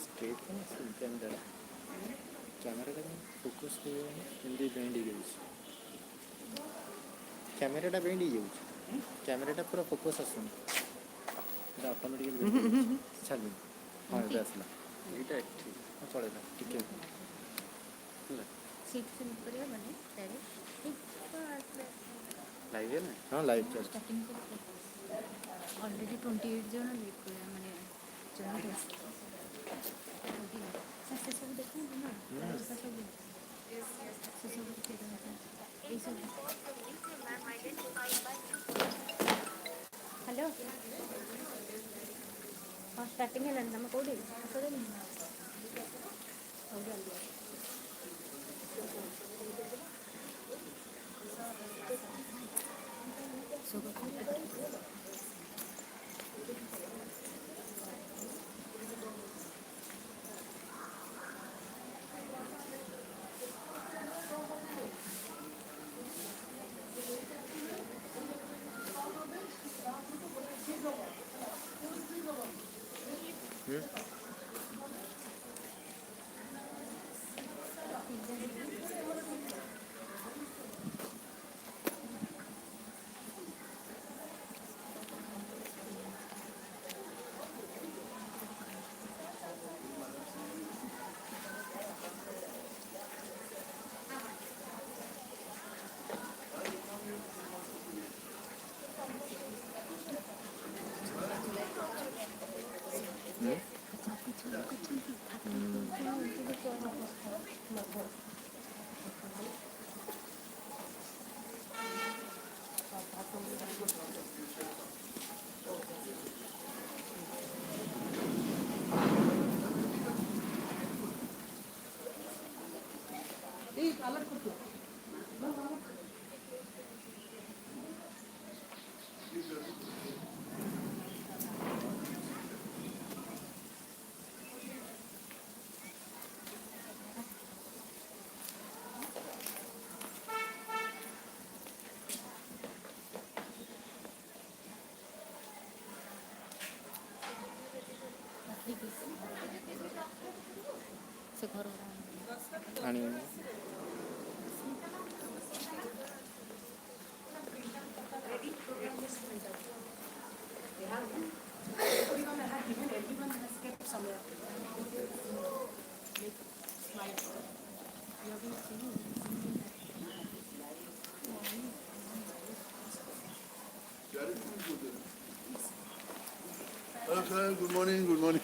Straight camera focus बेंडी camera बेंडी camera पूरा फोकस आसन ऑटोमेटिकली चल हाँ ये आसला ये ठीक चलेगा ठीक है सीट फिल करियो माने लाइव है ना हाँ लाइव चल स्टार्टिंग ऑलरेडी 28 जन लीव कर माने जॉइन से सब देखो ना सब हेलो हाँ स्टार्टिंग है ना कोडी से घर आणि Hello sir, good morning, good morning.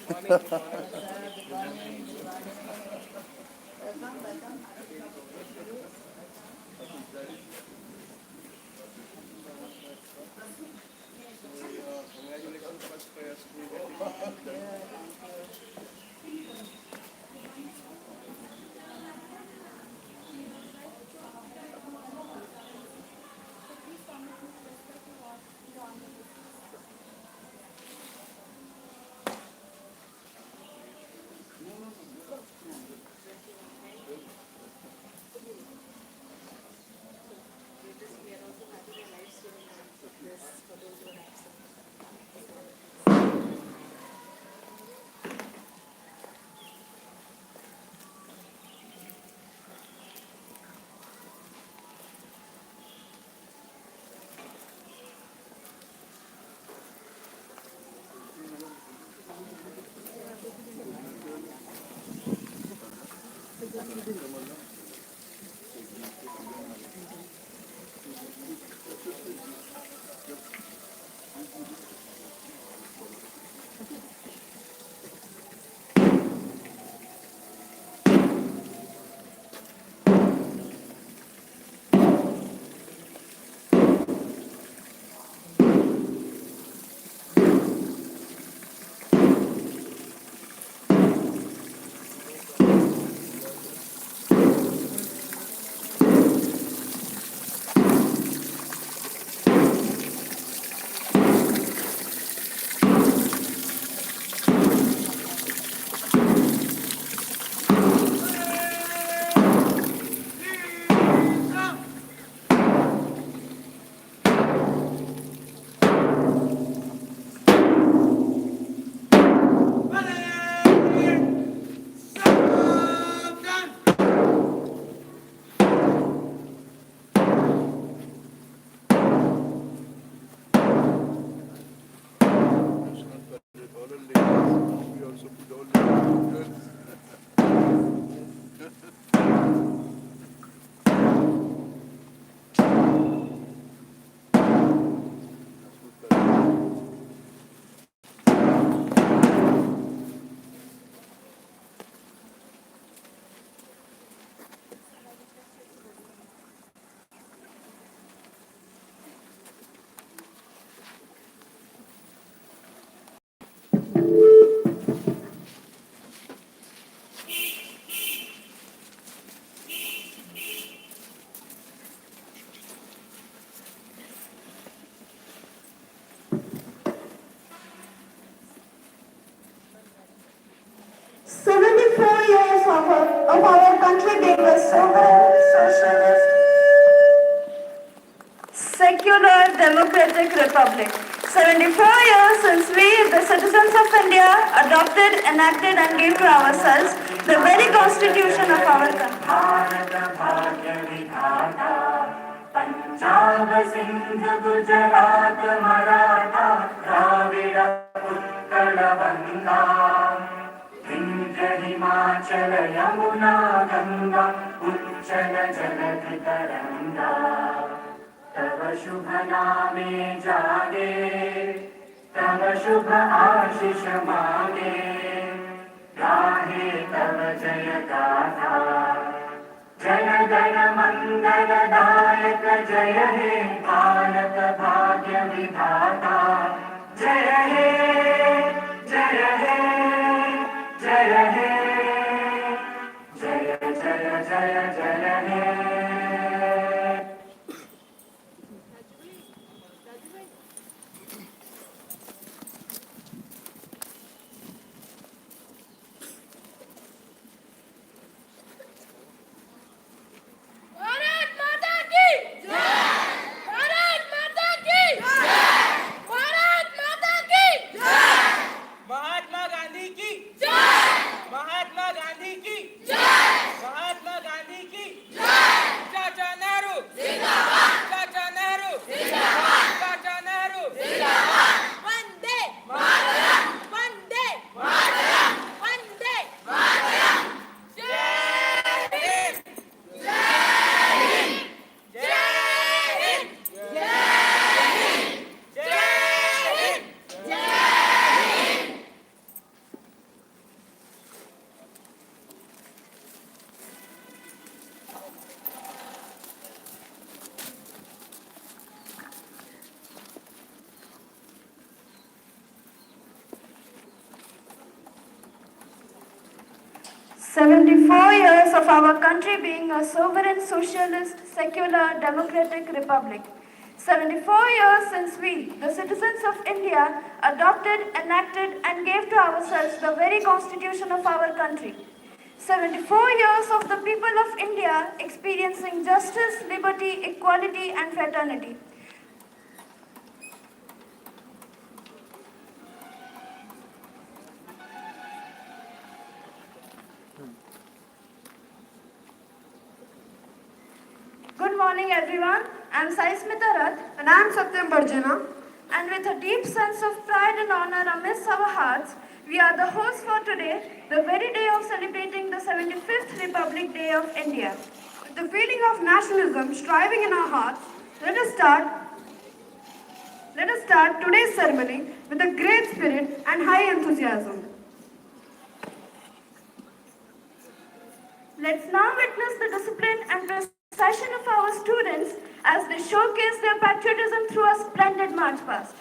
sovereign, socialist, secular democratic republic. 74 years since we, the citizens of India, adopted, enacted and gave to ourselves the very constitution of our country. Punjab Sindh Gujarat Maratha Dravida Utkal बंगा विंध्य हिमाचल यमुना गंगा उच्चल जलधि तरंगा तव शुभ नामे जागे तव शुभ आशीष मांगे गाहे तव जय गाथा जय गण मंगलदायक जय हे भारत भाग्य विधाता जय हे जय हे जय हे जय जय जय जय हे "74 years of our country being a sovereign, socialist, secular, democratic republic. 74 years since we, the citizens of India, adopted, enacted and gave to ourselves the very constitution of our country. 74 years of the people of India experiencing justice, liberty, equality and fraternity. Good morning everyone, I am Sai Smita Rath And I am Satyam Barjana. and with a deep sense of pride and honor amidst our hearts, we are the hosts for today, the very day of celebrating the 75th Republic Day of India. With the feeling of nationalism striving in our hearts, let us start today's ceremony with a great spirit and high enthusiasm. Let's now witness the discipline and precision of our students as they showcase their patriotism through a splendid march past.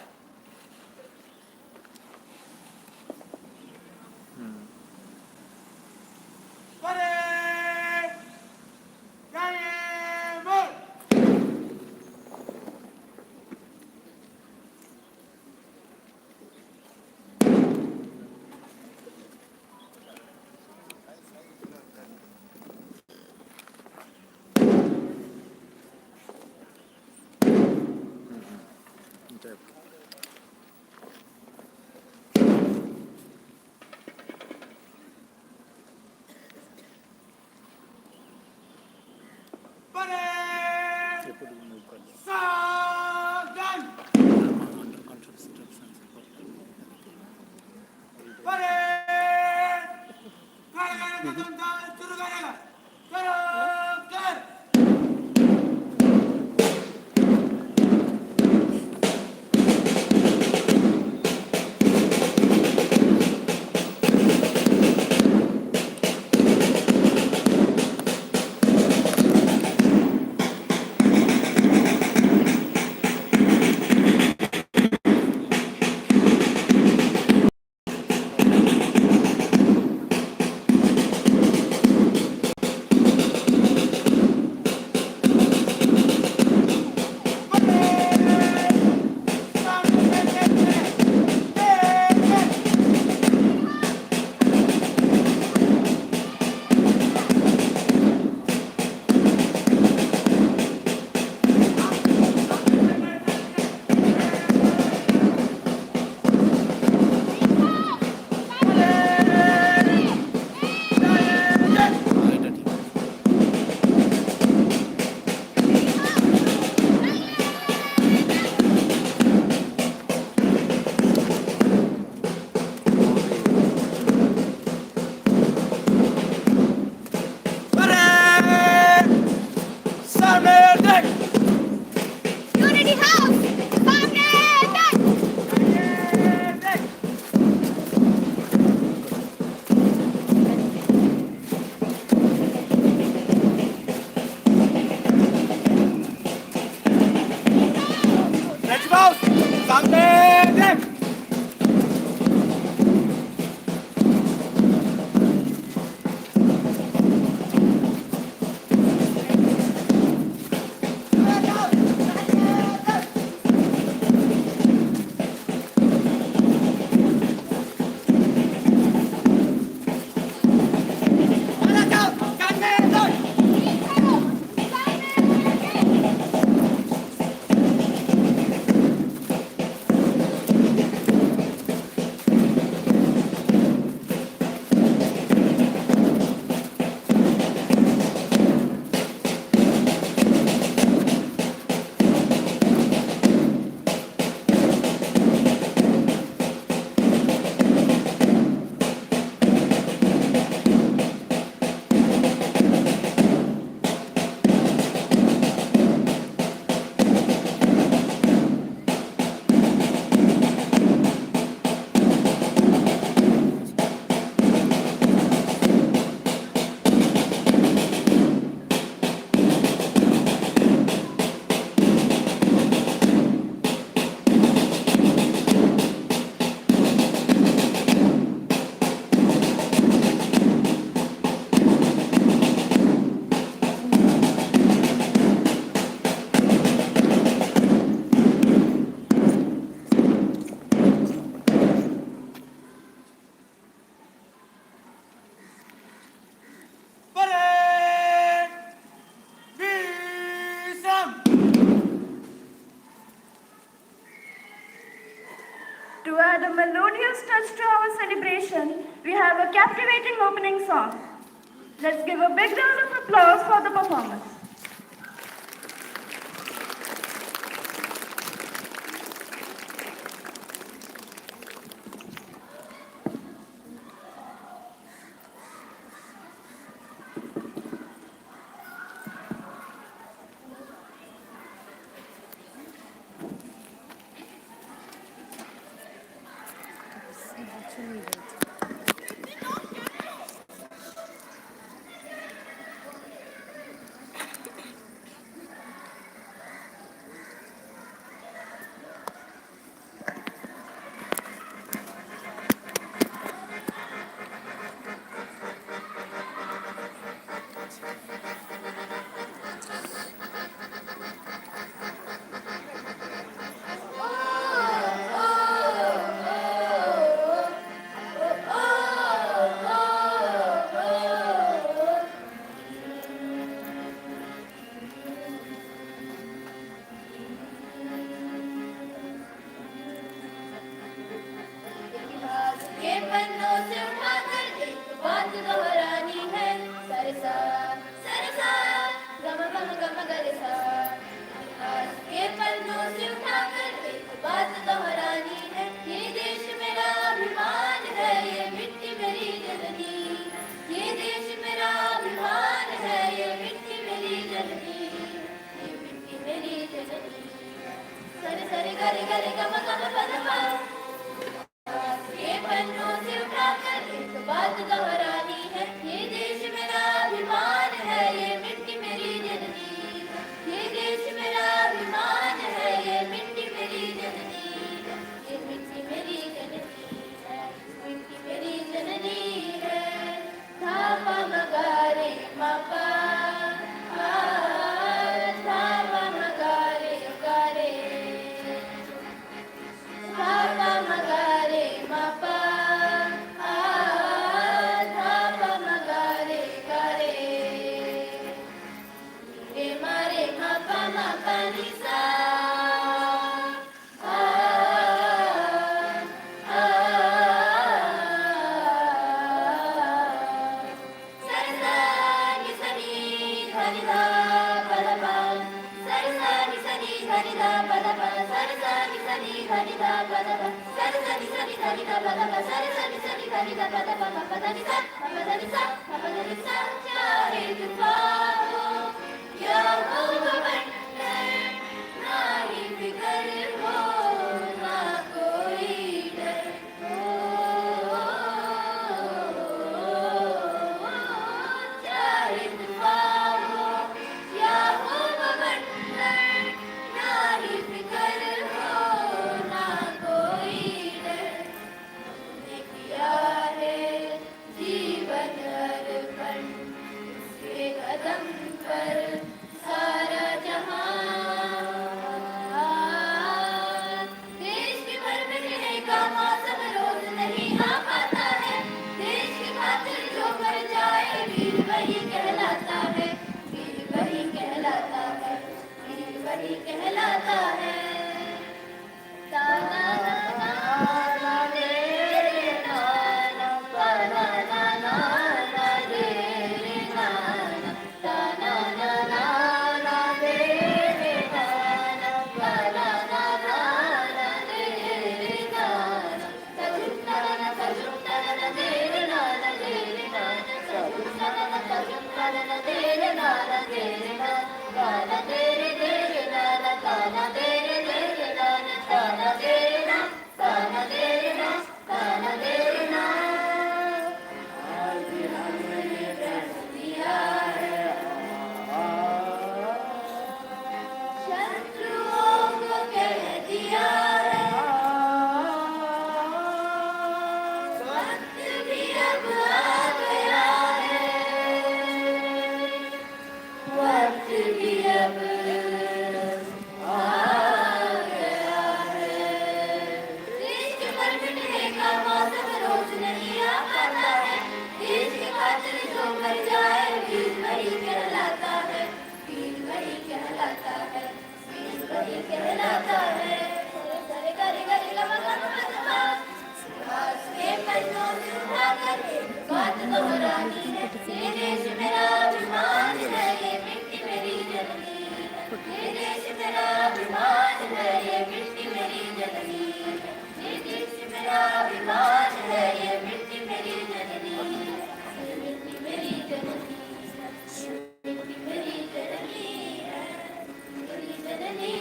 To add a melodious touch to our celebration, we have a captivating opening song. Let's give a big round of applause for the performance. के पन्नों से उठाकर एक बात दोहरानी है सरसा सरसा गम गम गम गरसा इतिहास के पन्नों से उठाकर एक बात दोहरानी है ये देश मेरा अभिमान है ये मिट्टी मेरी जननी ये देश मेरा अभिमान है ये मिट्टी मेरी जननी ये मिट्टी मेरी जननी सर सर गर गर गम गम पद पा ये पन्नों से उठाकर एक बात दोहरानी है ये देश मेरा अभिमान है ये मिट्टी मेरी जननी ये देश मेरा अभिमान है ये मिट्टी मेरी जननी ये मिट्टी मेरी जननी है मिट्टी मेरी जननी है धापा मगारे मापा धापा मगारे गारे धापा मगारे मापा धापा मगारे गारे रे मारे मापा मापा निसा सरसा निसनी धनिधा पदपा सरसा निसनी धनिधा पदपा सरसा निसनी धनिधा पदपा सरसा निसनी धनिधा पदपा सरसा निसनी धनिधा पदपा पदनिसा पदनिसा पदनिसा चाहे तूफान हो या हो बवंडर नाही फिकर हो ना कोई डर चाहे तूफान हो या हो बवंडर नाही फिकर हो ना कोई डर तूने किया है जीवन अर्पण उसके कदम पर सारा पन्नों से उठाकर एक बात दोहरानी है, ये देश मेरा अभिमान है, ये मिट्टी मेरी जननी है, ये देश मेरा अभिमान है, ये मिट्टी मेरी जननी है, ये देश मेरा अभिमान है, ये मिट्टी मेरी जननी है, ये मिट्टी मेरी जननी है, ये मिट्टी मेरी जननी है, मेरी जननी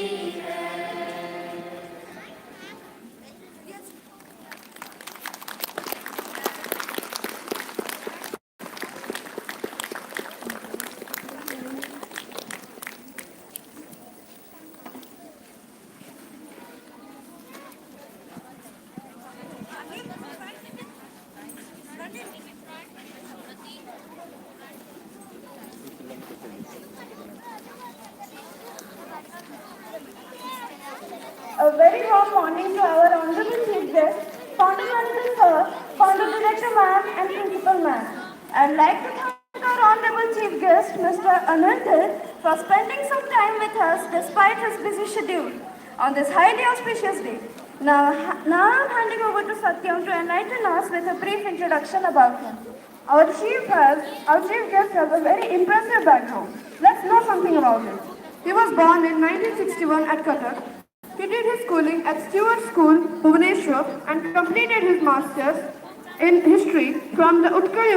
है। A very warm morning to our honorable chief guest, founder manager sir, founder director ma'am and principal ma'am. I'd like to thank our honorable chief guest, Mr. Ananthal, for spending some time with us despite his busy schedule on this highly auspicious day. Now I'm handing over to Satyam to enlighten us with a brief introduction about him. Our chief guest has a very impressive background. Let's know something about him. He was born in 1961 at Cuttack. He did his schooling at Stewart School, Bhubaneswar, and completed his master's in history from the Utkal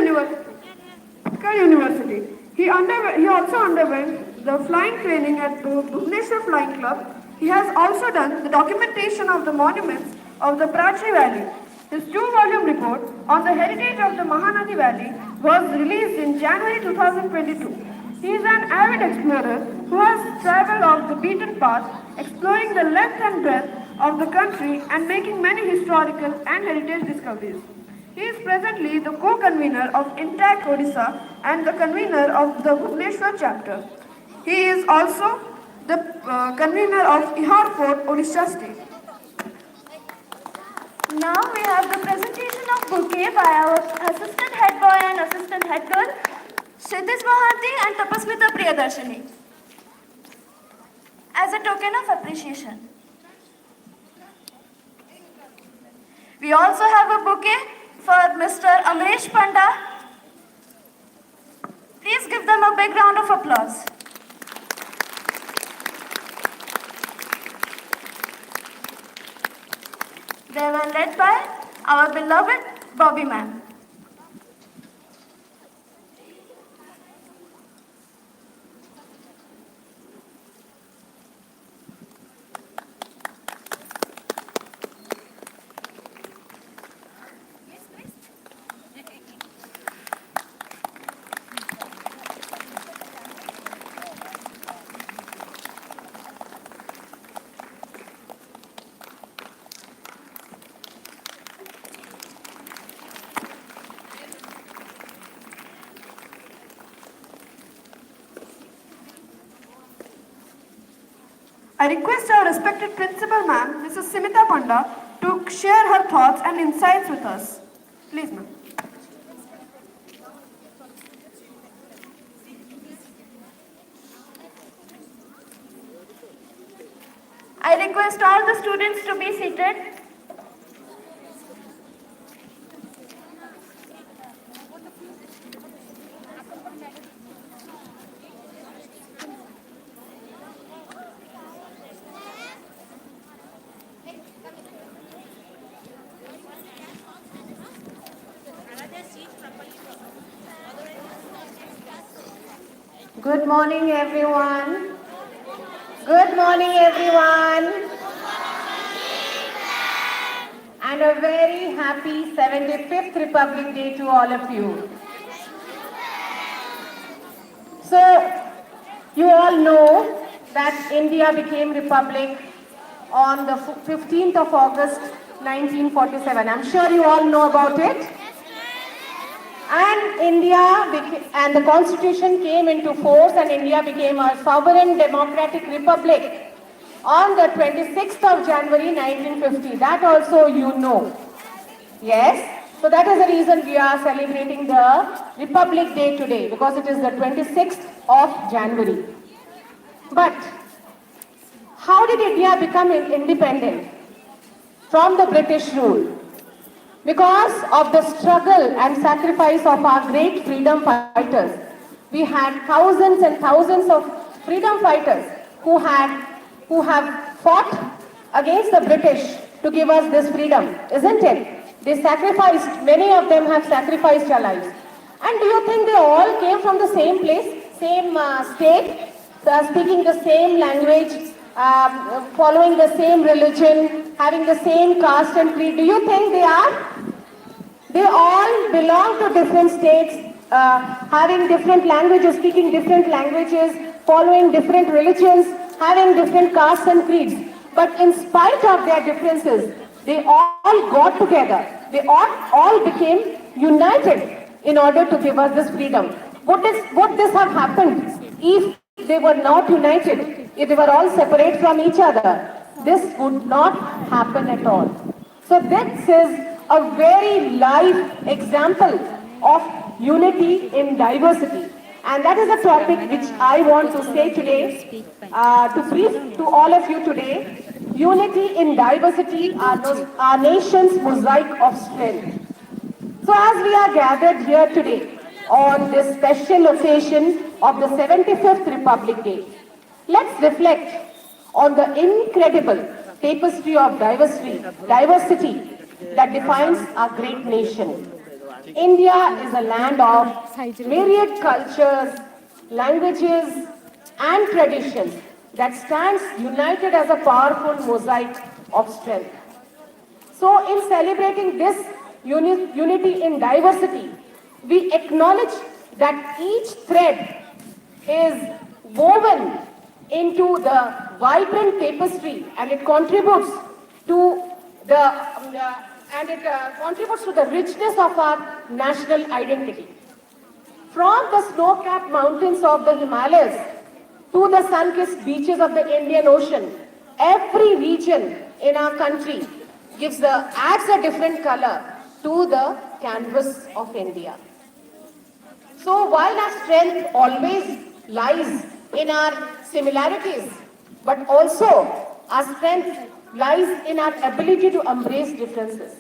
University. He also underwent the flying training at the Bhubaneswar Flying Club. He has also done the documentation of the monuments of the Prachya Valley. His 2-volume report on the heritage of the Mahanadi Valley was released in January 2022. He is an avid explorer who has traveled off the beaten path, exploring the length and breadth of the country and making many historical and heritage discoveries. He is presently the co-convener of Intact Odisha and the convener of the Bhubaneswar chapter. He is also the convener of Ihar Fort, Odisha state. Now we have the presentation of bouquet by our assistant head boy and assistant head girl, Kshitij Mohanty and Tapasmita Priyadarshini, as a token of appreciation. We also have a bouquet for Mr. Amresh Panda. Please give them a big round of applause. They were led by our beloved Bobby ma'am. I request our respected principal ma'am, Mrs. Simita Panda, to share her thoughts and insights with us. Please, ma'am. I request all the students to be seated. Good morning, everyone. Good morning, everyone. And a very happy 75th Republic Day to all of you. So, you all know that India became Republic on the 15th of August 1947. I'm sure you all know about it. And and the constitution came into force and India became a sovereign democratic republic on the 26th of January 1950. That also you know. Yes. So that is the reason we are celebrating the Republic Day today, because it is the 26th of January. But how did India become independent from the British rule? Because of the struggle and sacrifice of our great freedom fighters, we had thousands and thousands of freedom fighters who have fought against the British to give us this freedom, isn't it? They sacrificed, many of them have sacrificed their lives. And do you think they all came from the same place, same state, speaking the same language, following the same religion, having the same caste and creed? Do you think they are? They all belong to different states, having different languages, speaking different languages, following different religions, having different castes and creeds. But in spite of their differences, they all got together. They all became united in order to give us this freedom. Would this have happened if they were not united, if they were all separate from each other? This would not happen at all. So this is a very live example of unity in diversity. And that is a topic which I want to say today, to brief to all of you today. Unity in diversity, our nation's mosaic of strength. So as we are gathered here today on this special occasion of the 75th Republic Day, let's reflect on the incredible tapestry of diversity that defines our great nation. India is a land of myriad cultures, languages, and traditions that stands united as a powerful mosaic of strength. So in celebrating this unity in diversity, we acknowledge that each thread is woven into the vibrant tapestry, and it contributes to the richness of our national identity. From the snow-capped mountains of the Himalayas to the sun-kissed beaches of the Indian Ocean, every region in our country adds a different color to the canvas of India. So while our strength always lies in our similarities, but also our strength lies in our ability to embrace differences.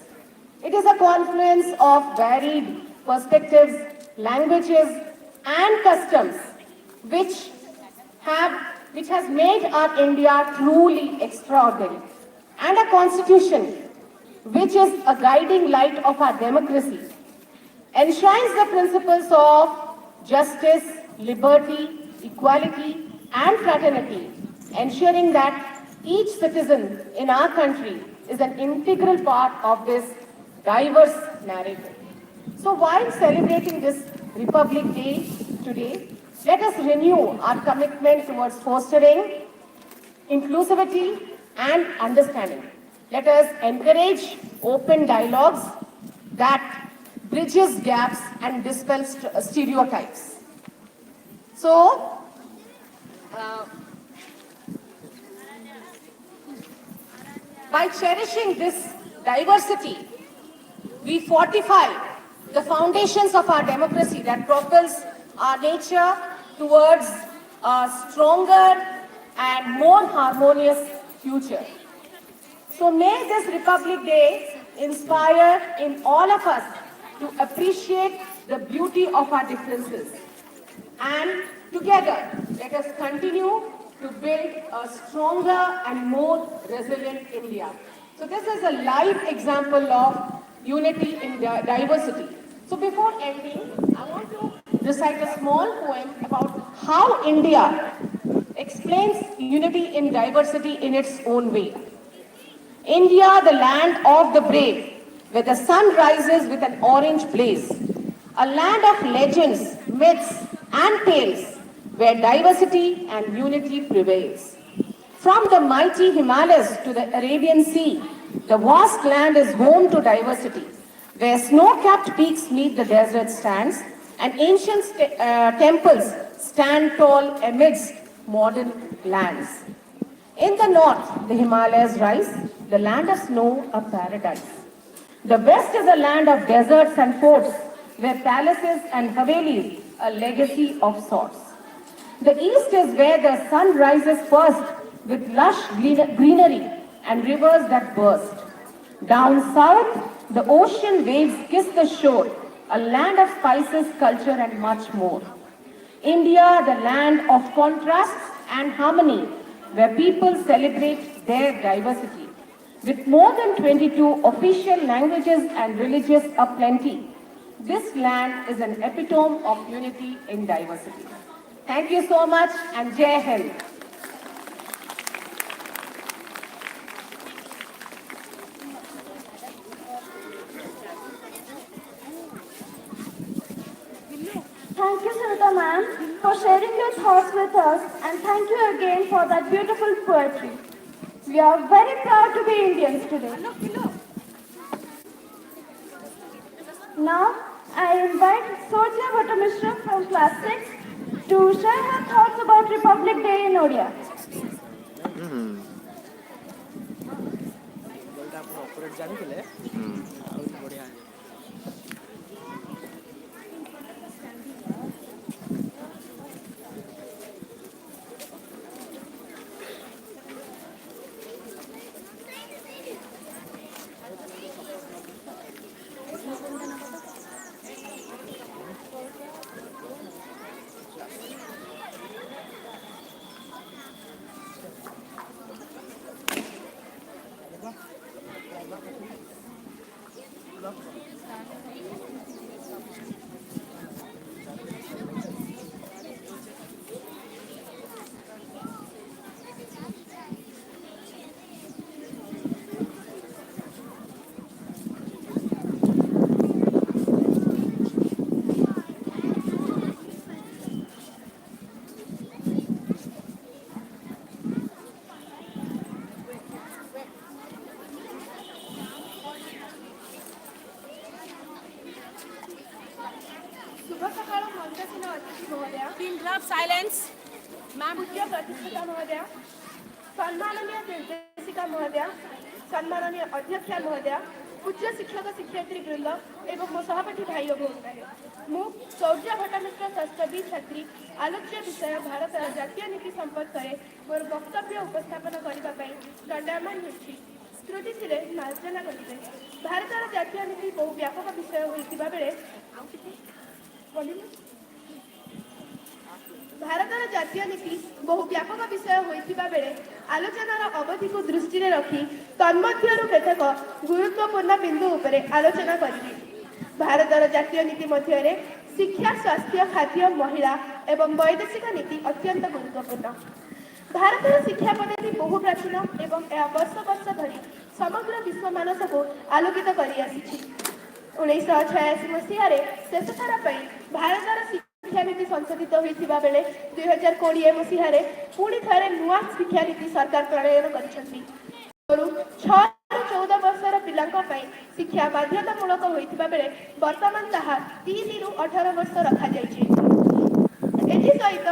It is a confluence of varied perspectives, languages, and customs which has made our India truly extraordinary, and a constitution which is a guiding light of our democracy, enshrines the principles of justice, liberty, equality, and fraternity, ensuring that each citizen in our country is an integral part of this diverse narrative. So while celebrating this Republic Day today, let us renew our commitment towards fostering inclusivity and understanding. Let us encourage open dialogues that bridges gaps and dispels stereotypes. So, by cherishing this diversity, we fortify the foundations of our democracy that propels our nature towards a stronger and more harmonious future. So may this Republic Day inspire in all of us to appreciate the beauty of our differences. And together, let us continue to build a stronger and more resilient India. So this is a live example of unity in diversity. So before ending, I want to recite a small poem about how India explains unity in diversity in its own way. India, the land of the brave, where the sun rises with an orange blaze. A land of legends, myths, and tales, where diversity and unity prevails. From the mighty Himalayas to the Arabian Sea, the vast land is home to diversity, where snow-capped peaks meet the desert sands, and ancient temples stand tall amidst modern lands. In the north, the Himalayas rise, the land of snow, a paradise. The west is a land of deserts and forts, where palaces and havelis, a legacy of sorts. The east is where the sun rises first, with lush greenery and rivers that burst. Down south, The ocean waves kiss the shore, a land of spices, culture, and much more. India, the land of contrasts and harmony, where people celebrate their diversity. With more than 22 official languages and religions aplenty, this land is an epitome of unity in diversity. Thank you so much, and Jai Hind. Thank you, Sarita ma'am, for sharing your thoughts with us, and thank you again for that beautiful poetry. We are very proud to be Indians today. Now, I invite Sonia Bhattamishra from class 6 to share her thoughts about Republic Day in Odia. Operate ଜାଣିଥିଲେ ଆହୁରି ବଢ଼ିଆ Silence. Ma'am, प्रतिष्ठिता महोदया, सम्माननीय निर्देशिका महोदया, सम्माननीय अध्यक्षा महोदया, पूज्य शिक्षक शिक्षयित्री वृंद एवं मो सहपाठी भाई और भौणी मु सौर्या भट्टामिश्र षष्ठ बी छात्री आलोच्य विषय भारत जातीय नीति संपर्क में मोर वक्तव्य उपस्थापन करने दंडायमान होती श्रुति मार्जना करेंगे। भारत जातीय नीति बहु व्यापक विषय होता बेले भारतर जातीय नीति बहु व्यापक विषय होता बेले आलोचनार अवधि को दृष्टि रखी तन्मध्यरु केतेक गुरुत्वपूर्ण बिंदु उपरे आलोचना करिबे। भारतर जातीय नीति मध्य शिक्षा स्वास्थ्य खाद्य महिला एवं वैदेशिक नीति अत्यंत गुरुत्वपूर्ण। भारतर शिक्षा पद्धति बहु प्राचीन एवं वर्ष वर्ष धरी समग्र विश्व मानस को आलोकित कर 1986 मसीह शेष थर भारतर शिक्षा नीति संशोधित होता बेले 2020 मसीह पुणी थे नुआ शिक्षा नीति सरकार प्रणयन कर 6-14 वर्षर पिलांई शिक्षा बाध्यतामूलक होता बेले बर्तमान ताहा 3-18 वर्ष रखा सहित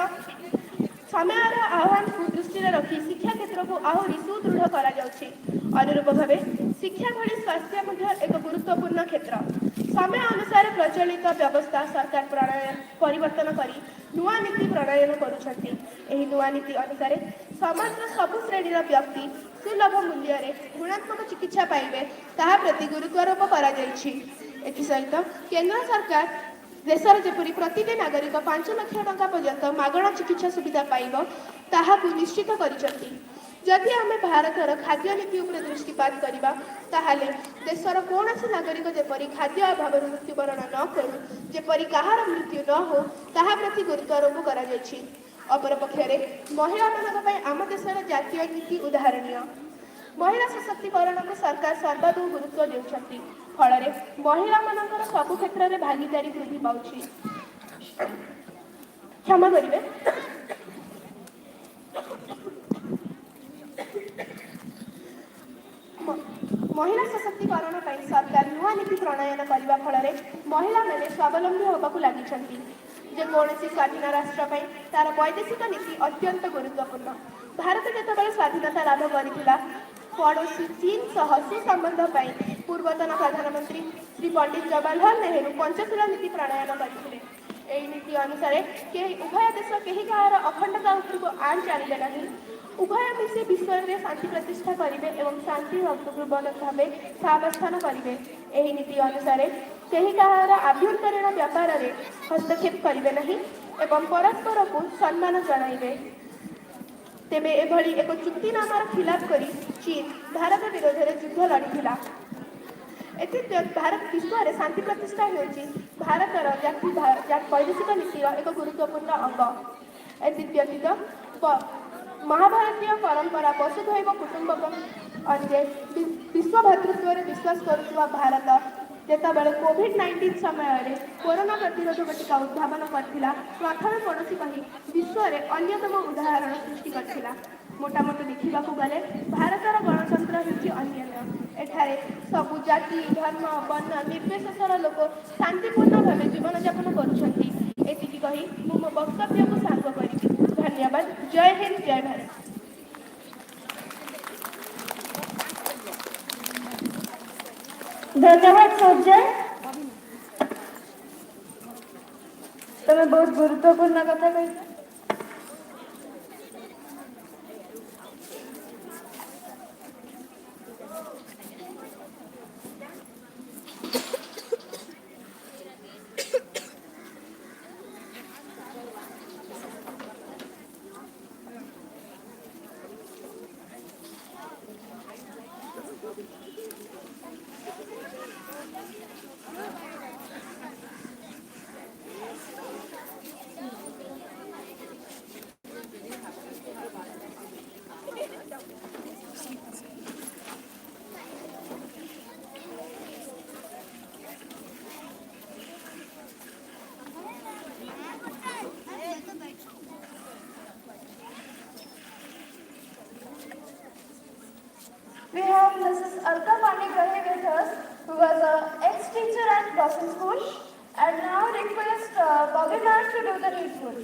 समय आह्वान को दृष्टि रखी शिक्षा क्षेत्र को आहरी सुदृढ़ अनुरूप भाव शिक्षा भली स्वास्थ्य एक गुरुत्वपूर्ण क्षेत्र समय अनुसार प्रचलित व्यवस्था सरकार परिवर्तन कर नुआ नीति प्रणयन कर नुआ नीति अनुसार समाज सबु श्रेणी व्यक्ति सुलभ मूल्य गुणात्मक चिकित्सा पाइबे ताहा प्रति गुरुत्वारोप सहित केंद्र सरकार देशर जेपरी प्रति नागरिक 5 लाख टंका पर्यंत मागणा चिकित्सा सुविधा पाइब ताहाकु निश्चित करिसेंती। जदि आम भारतर खाद्य नीति उपर दृष्टिपात करबा ताहाले देशर कौनसी नागरिक जेपरी खाद्य अभाव मृत्युवरण न करू जेपरी कहार मृत्यु न हो ताहा प्रति गुरुत्वारोप करा जायछि। अपर पक्षरे महिला मानक पय आम देशर जातीय नीति उदाहरणीय। महिला सशक्तिकरण को सरकार सर्वाधिक गुरुत्व देउछंती फल महिला मानकर सबु क्षेत्र में भागीदारी वृद्धि पाउछि। क्षमा करिवे महिला सशक्तिकरण पर सरकार नुआ नीति प्रणयन करने फल महिला मैंने स्वावलंबी होबाकु लागिछंती। जे कौनसी स्वाधीन राष्ट्र पर तार वैदेशिक नीति अत्यंत गुरुत्वपूर्ण। भारत जितेबाला स्वाधीनता लाभ करथिला पड़ोशी चीन सह सुसंबंध पर पूर्वतन प्रधानमंत्री श्री पंडित जवाहरलाल नेहरू पंचशील नीति प्रणयन करथिले। एही नीति अनुसार उभय देश कहीं कहार अखंडता को आण चलिले नहीं ଉଭୟ ମିଶି ବିଶ୍ୱରେ ଶାନ୍ତି ପ୍ରତିଷ୍ଠା କରିବେ ଏବଂ ଶାନ୍ତି ଭକ୍ତପୂର୍ବଣ ଭାବେ ସହାବସ୍ଥାନ କରିବେ। ଏହି ନୀତି ଅନୁସାରେ କେହି କାହାର ଆଭ୍ୟନ୍ତରୀଣ ବ୍ୟାପାରରେ ହସ୍ତକ୍ଷେପ କରିବେ ନାହିଁ ଏବଂ ପରସ୍ପରକୁ ସମ୍ମାନ ଜଣାଇବେ। ତେବେ ଏଭଳି ଏକ ଚୁକ୍ତିନାମାର ଖିଲାପ କରି ଚୀନ ଭାରତ ବିରୋଧରେ ଯୁଦ୍ଧ ଲଢ଼ିଥିଲା। ଏଥିସତ୍ତ୍ୱେ ଭାରତ ବିଶ୍ୱରେ ଶାନ୍ତି ପ୍ରତିଷ୍ଠା ହେଉଛି ଭାରତର ବୈଦେଶିକ ନୀତିର ଏକ ଗୁରୁତ୍ୱପୂର୍ଣ୍ଣ ଅଙ୍ଗ। ଏଥିବ୍ୟତୀତ ମହାଭାରତୀୟ ପରମ୍ପରା ବସୁଧୈବ କୁଟୁମ୍ବକମ୍ ଅନୁଯାୟୀ ବିଶ୍ୱ ଭ୍ରାତୃତ୍ୱରେ ବିଶ୍ୱାସ କରୁଥିବା ଭାରତ ଯେତେବେଳେ କୋଭିଡ୍-19 ସମୟରେ କରୋନା ପ୍ରତିରୋଧକ ଟୀକା ଉଦ୍ଭାବନ କରିଥିଲା, ପ୍ରଥମେ କୌଣସି କହି ବିଶ୍ୱରେ ଅନ୍ୟତମ ଉଦାହରଣ ସୃଷ୍ଟି କରିଥିଲା। ମୋଟାମୋଟି ଦେଖିବାକୁ ଗଲେ ଭାରତର ଗଣତନ୍ତ୍ର ହେଉଛି ଅନ୍ୟାନ୍ୟ। ଏଠାରେ ସବୁ ଜାତି, ଧର୍ମ, ବର୍ଣ୍ଣ ନିର୍ବିଶେଷର ଲୋକ ଶାନ୍ତିପୂର୍ଣ୍ଣ ଭାବେ ଜୀବନଯାପନ କରୁଛନ୍ତି। ଏତିକି କହି ମୁଁ ମୋ ବକ୍ତବ୍ୟକୁ ସାଙ୍ଗ କରିବି। ଧନ୍ୟବାଦ। ଜୟ ହିନ୍ଦ, ଜୟ ଭାରତ। ଧନ୍ୟବାଦ ସୂର୍ଯ୍ୟ। ତମେ ବହୁତ ଗୁରୁତ୍ୱପୂର୍ଣ୍ଣ କଥା କହିଛ। We have Mrs. Alka Panigrahi with us, who was an ex-teacher at Dawson School, and now request Bobby ma'am to do the needful.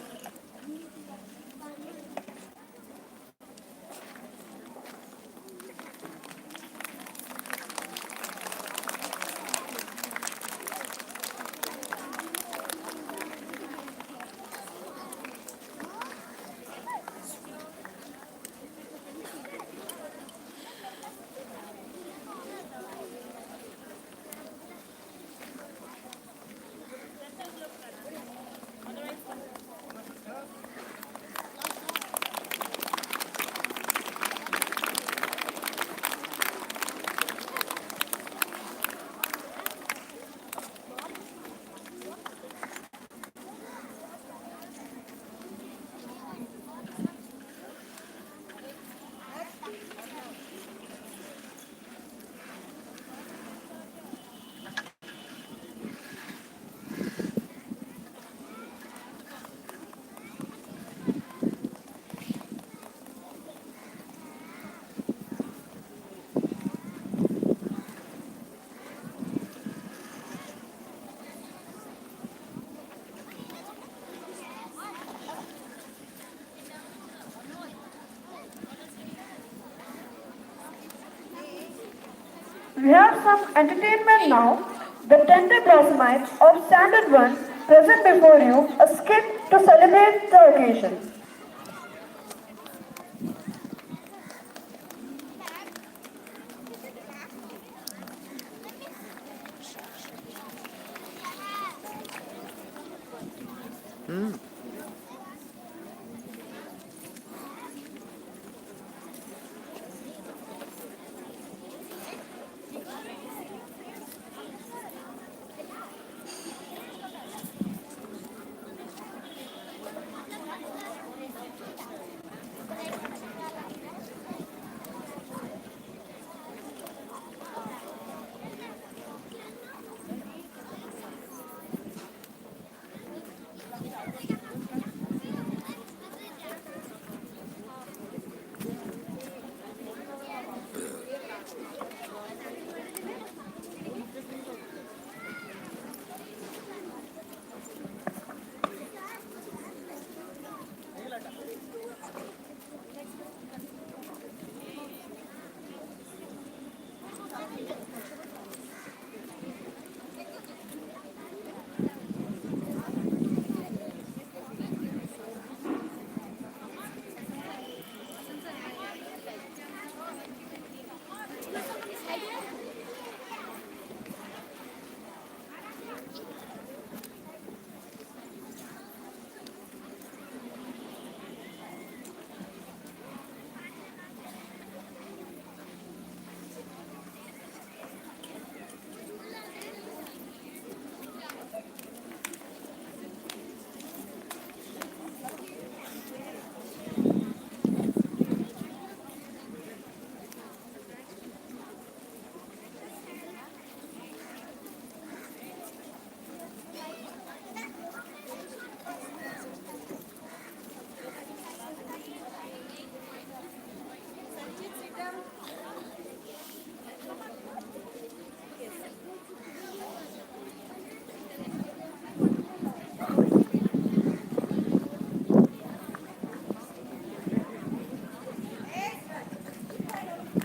We have some entertainment now. The Tender Blossomites of Standard 1 present before you a skit to celebrate the occasion.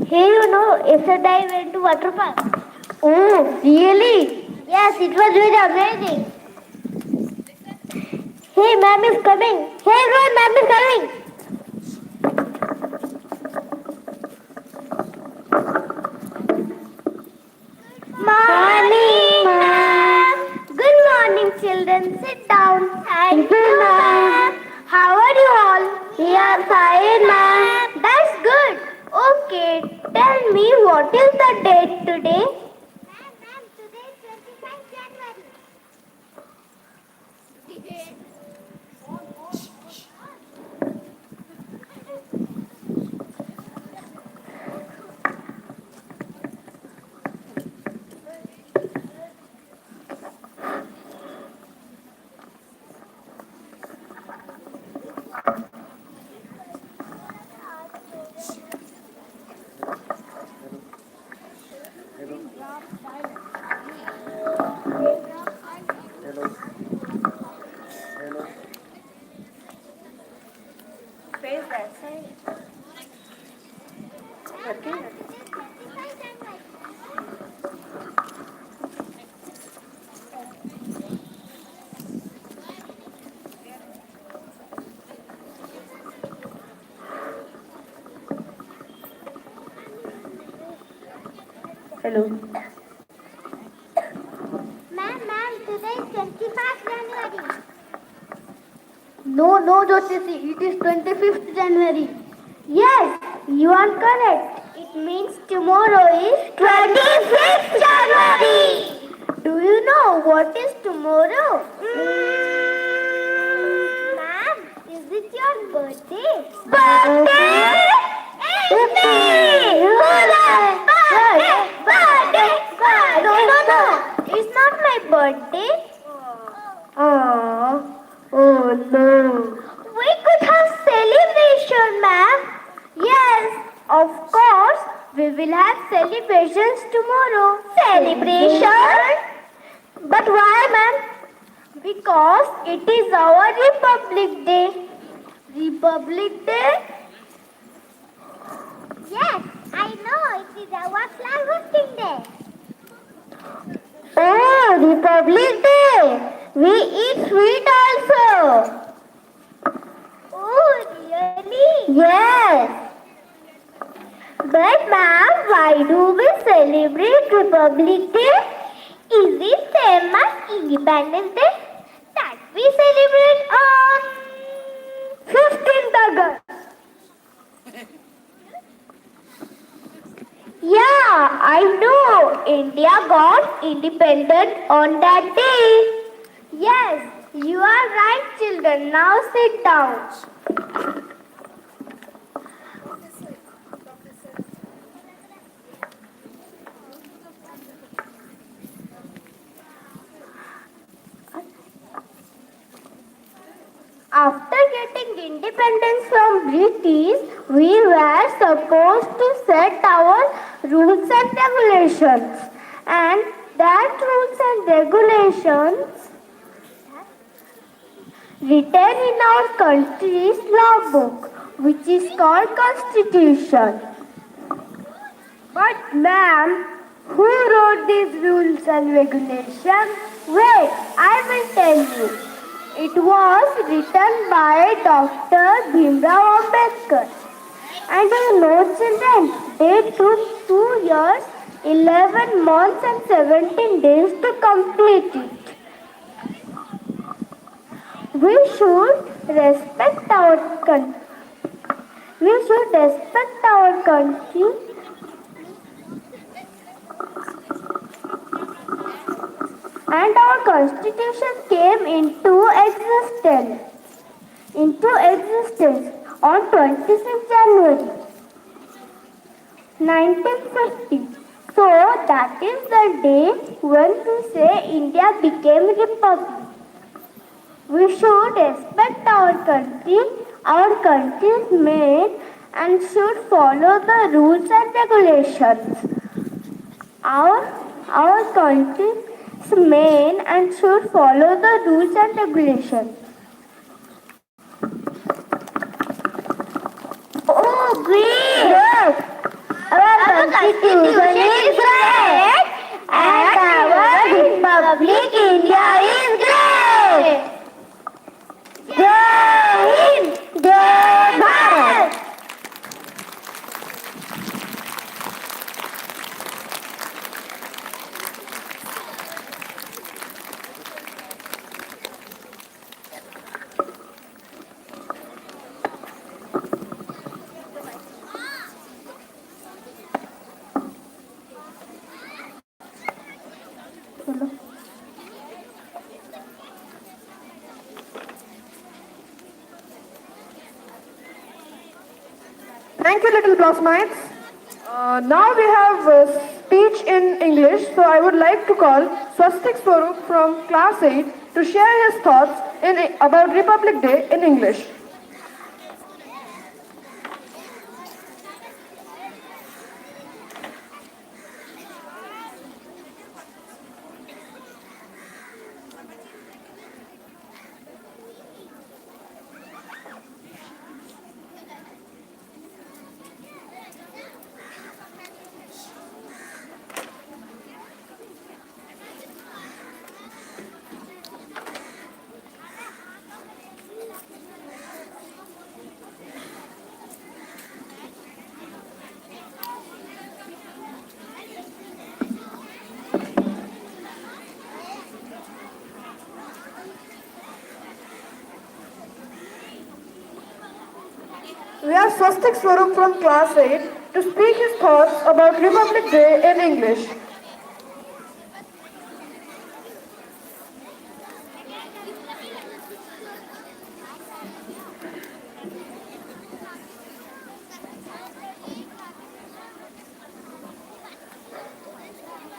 Hey, yesterday I went to water park. Oh, really? Yes, it was very amazing. Hey, ma'am is coming. Hey, everyone, ma'am is coming. Morning, ma'am. Good morning, children. Sit down. Thank you, ma'am. How are you all? We are fine, ma'am. That's good. Okay, tell me what is the date today? Ma'am, today is 25 January. Hello. Hello. Face that side. Hello. Ma'am, today is 25th January. No, Jyotisi, it is 25th January. Yes, you are correct. It means tomorrow is 25th January. Do you know what is tomorrow? Ma'am, is it your birthday? Birthday? No. It's not my birthday. Oh no. We could have celebration, ma'am. Yes, of course. We will have celebrations tomorrow. Celebration? But why, ma'am? Because it is our Republic Day. Republic Day? Yes, I know. It is our flag hosting day. Oh, Republic Day. We eat sweet also. Oh, really? Yes. But ma'am, why do we celebrate Republic Day? Is it same as Independence Day that we celebrate on 15th August? Yeah, I know. India got independent on that day. Yes, you are right, children. Now sit down. After getting independence from British, we were supposed to set our rules and regulations. And that rules and regulations written in our country's law book, which is called Constitution. But ma'am, who wrote these rules and regulations? Wait, I will tell you. It was written by Dr. Bhimrao Ambedkar. And you know, children, they took 2 years, 11 months and 17 days to complete it. We should respect our country. We should respect our country. And our constitution came into existence on 26th January 1950. So that is the day when we say India became republic. We should respect our country. Our country is made and should follow the rules and regulations. Our country is made and should follow the rules and regulations. Oh, great! Yes. Our Constitution is great, and our Republic India is great. Jai Hind, Jai Bharat. Thank you, little Blossomites. Now we have a speech in English, so I would like to call Swastik Swarup from Class 8 to share his thoughts about Republic Day in English. We have Swastik Swarup from Class 8 to speak his thoughts about Republic Day in English.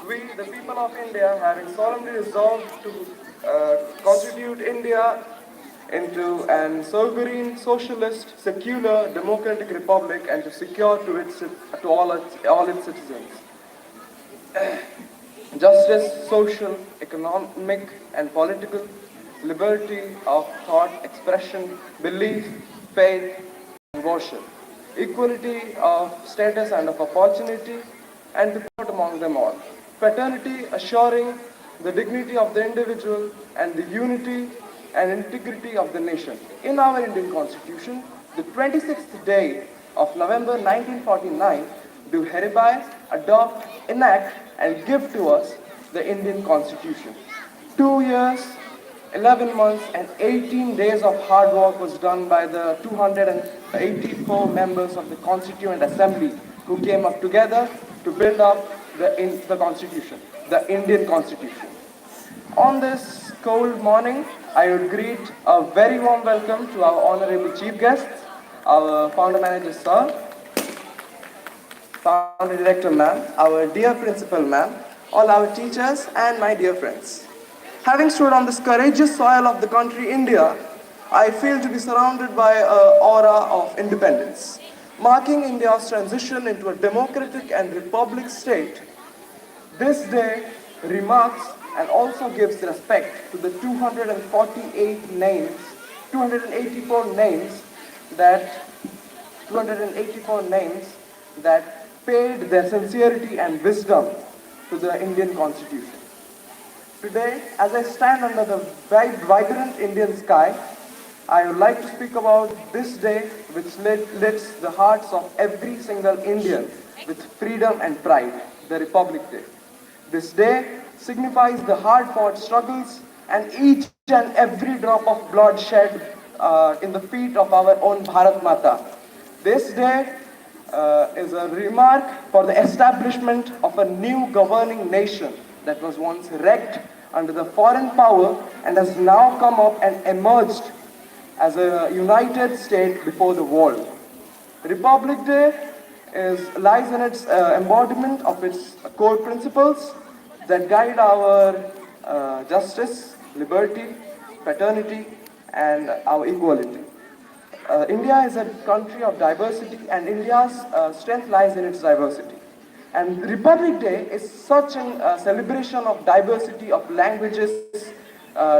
We, the people of India, having solemnly resolved to constitute India into an sovereign, socialist, secular, democratic republic, and to secure to all its citizens justice, social, economic, and political, liberty of thought, expression, belief, faith, and worship, equality of status and of opportunity, and to put among them all, fraternity, assuring the dignity of the individual and the unity and integrity of the nation. In our Indian Constitution, the 26th day of November 1949, do hereby adopt, enact, and give to us the Indian Constitution. 2 years, 11 months, and 18 days of hard work was done by the 284 members of the Constituent Assembly who came up together to build up the Constitution, the Indian Constitution. On this cold morning, I would greet a very warm welcome to our honorable chief guests, our founder manager sir, founder director ma'am, our dear principal ma'am, all our teachers and my dear friends. Having stood on this courageous soil of the country India, I feel to be surrounded by an aura of independence. Marking India's transition into a democratic and republic state, this day remarks and also gives respect to the 284 names that paid their sincerity and wisdom to the Indian Constitution. Today, as I stand under the vibrant Indian sky, I would like to speak about this day which lifts the hearts of every single Indian with freedom and pride, the Republic Day. This day signifies the hard-fought struggles and each and every drop of blood shed in the feet of our own Bharat Mata. This day is a remark for the establishment of a new governing nation that was once wrecked under the foreign power and has now come up and emerged as a united state before the world. Republic Day lies in its embodiment of its core principles that guide our justice, liberty, fraternity, and our equality. India is a country of diversity, and India's strength lies in its diversity. And Republic Day is such a celebration of diversity of languages,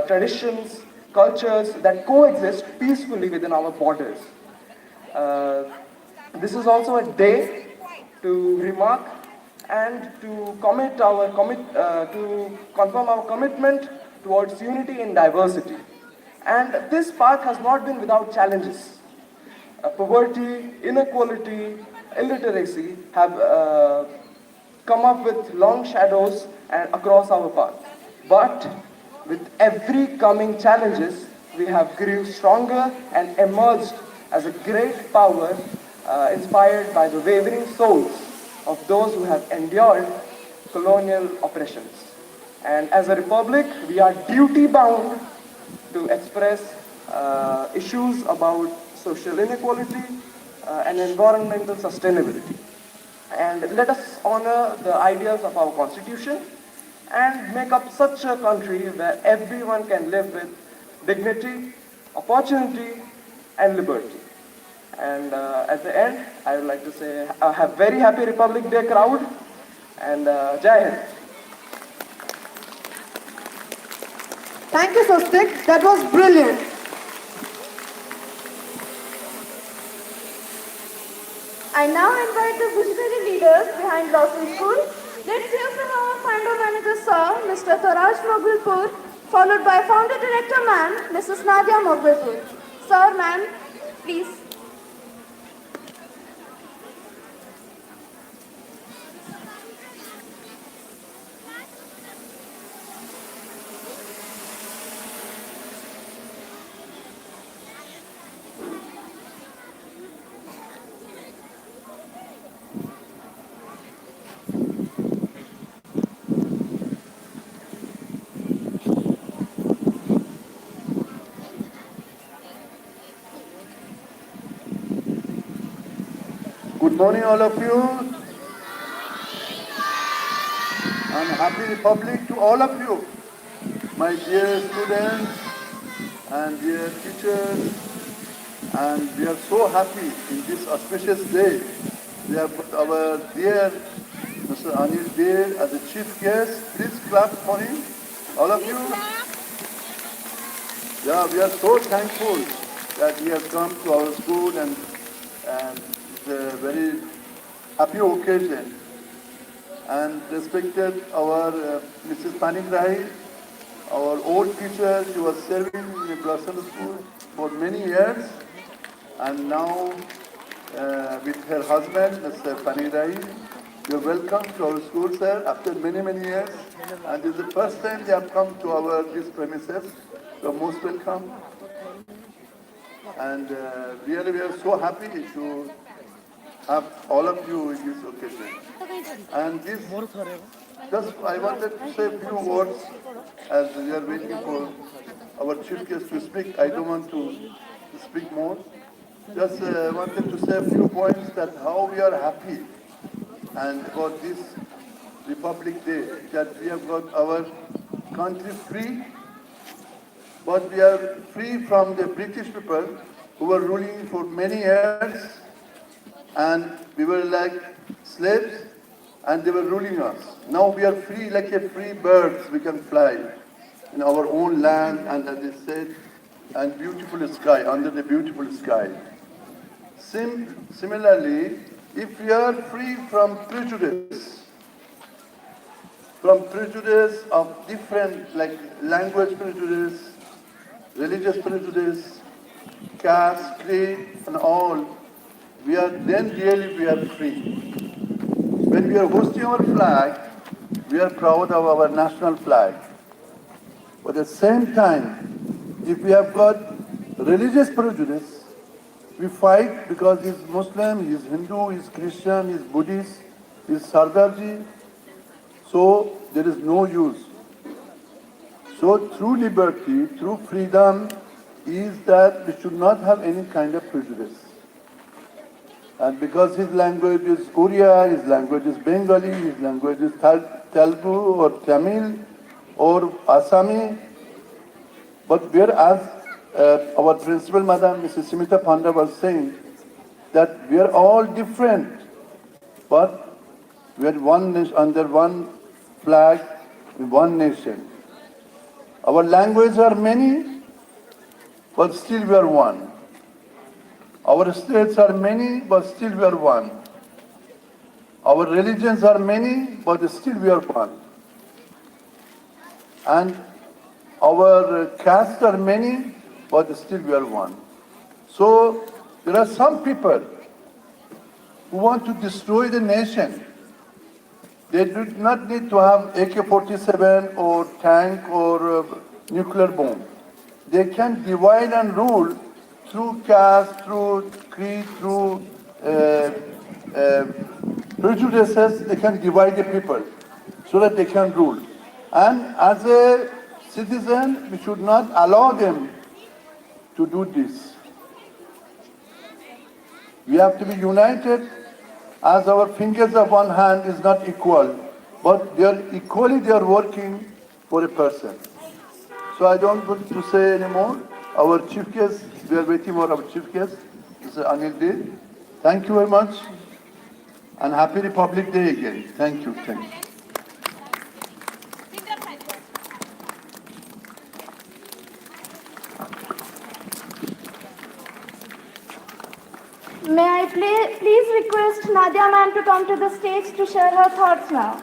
traditions, cultures that coexist peacefully within our borders. This is also a day to remark and to confirm our commitment towards unity in diversity. And this path has not been without challenges. Poverty, inequality, illiteracy have come up with long shadows across our path. But with every coming challenges, we have grew stronger and emerged as a great power inspired by the wavering souls of those who have endured colonial oppressions. And as a republic, we are duty bound to express issues about social inequality and environmental sustainability. And let us honor the ideals of our constitution and make up such a country where everyone can live with dignity, opportunity, and liberty. And at the end, I would like to say a very happy Republic Day crowd, and Jai Hind. Thank you, Swastik. That was brilliant. I now invite the visionary leaders behind Lawson School. Let's hear from our founder manager, sir, Mr. Taraj Moghulpur, followed by founder director, ma'am, Mrs. Nadia Moghulpur. Sir, ma'am, please. Good morning, all of you. And happy Republic to all of you, my dear students and dear teachers. And we are so happy in this auspicious day. We have got our dear Mr. Anil Dey as a chief guest. Please clap for him, all of you. Yeah, we are so thankful that he has come to our school and it's a very happy occasion. And respected our Mrs. Panigrahi, our old teacher. She was serving in a Blossom School for many years, and now with her husband, Mr. Panigrahi, you're welcome to our school, sir, after many, many years. And this is the first time they have come to our this premises. You're most welcome. And really, we are so happy to have all of you in this occasion. And this, just I wanted to say a few words as we are waiting for our chief guest to speak. I don't want to speak more. Just wanted to say a few points that how we are happy and about this Republic Day, that we have got our country free, but we are free from the British people who were ruling for many years, and we were like slaves and they were ruling us. Now we are free like a free birds. We can fly in our own land and, as they said, and beautiful sky, under the beautiful sky. Similarly, if we are free from prejudice of different, like language prejudice, religious prejudice, caste, creed, and all, we are free. When we are hosting our flag, we are proud of our national flag. But at the same time, if we have got religious prejudice, we fight because he's Muslim, he's Hindu, he's Christian, he's Buddhist, he's Sardarji. So there is no use. So true liberty, true freedom is that we should not have any kind of prejudice. And because his language is Oriya, his language is Bengali, his language is Telugu or Tamil or Assami, but whereas our principal madam, Mrs. Simita Panda, was saying that we are all different, but we are one nation, under one flag, in one nation. Our languages are many, but still we are one. Our states are many, but still we are one. Our religions are many, but still we are one. And our castes are many, but still we are one. So there are some people who want to destroy the nation. They do not need to have AK-47 or tank or nuclear bomb. They can divide and rule through caste, through creed, through prejudices. They can divide the people so that they can rule. And as a citizen, we should not allow them to do this. We have to be united, as our fingers of one hand is not equal, but they are equally they are working for a person. So I don't want to say anymore. Our chief guest, we are waiting for our chief guest, Mr. Anil Dir. Thank you very much, and happy Republic Day again. Thank you. Thank you. May I please request Nadia ma'am to come to the stage to share her thoughts now.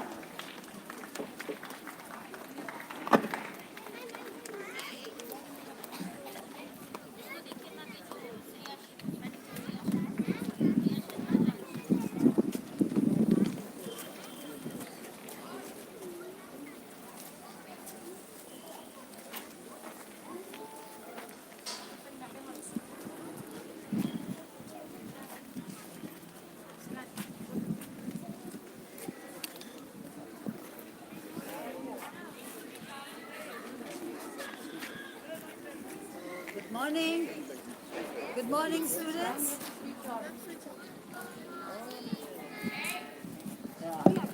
Good morning. Good morning, students.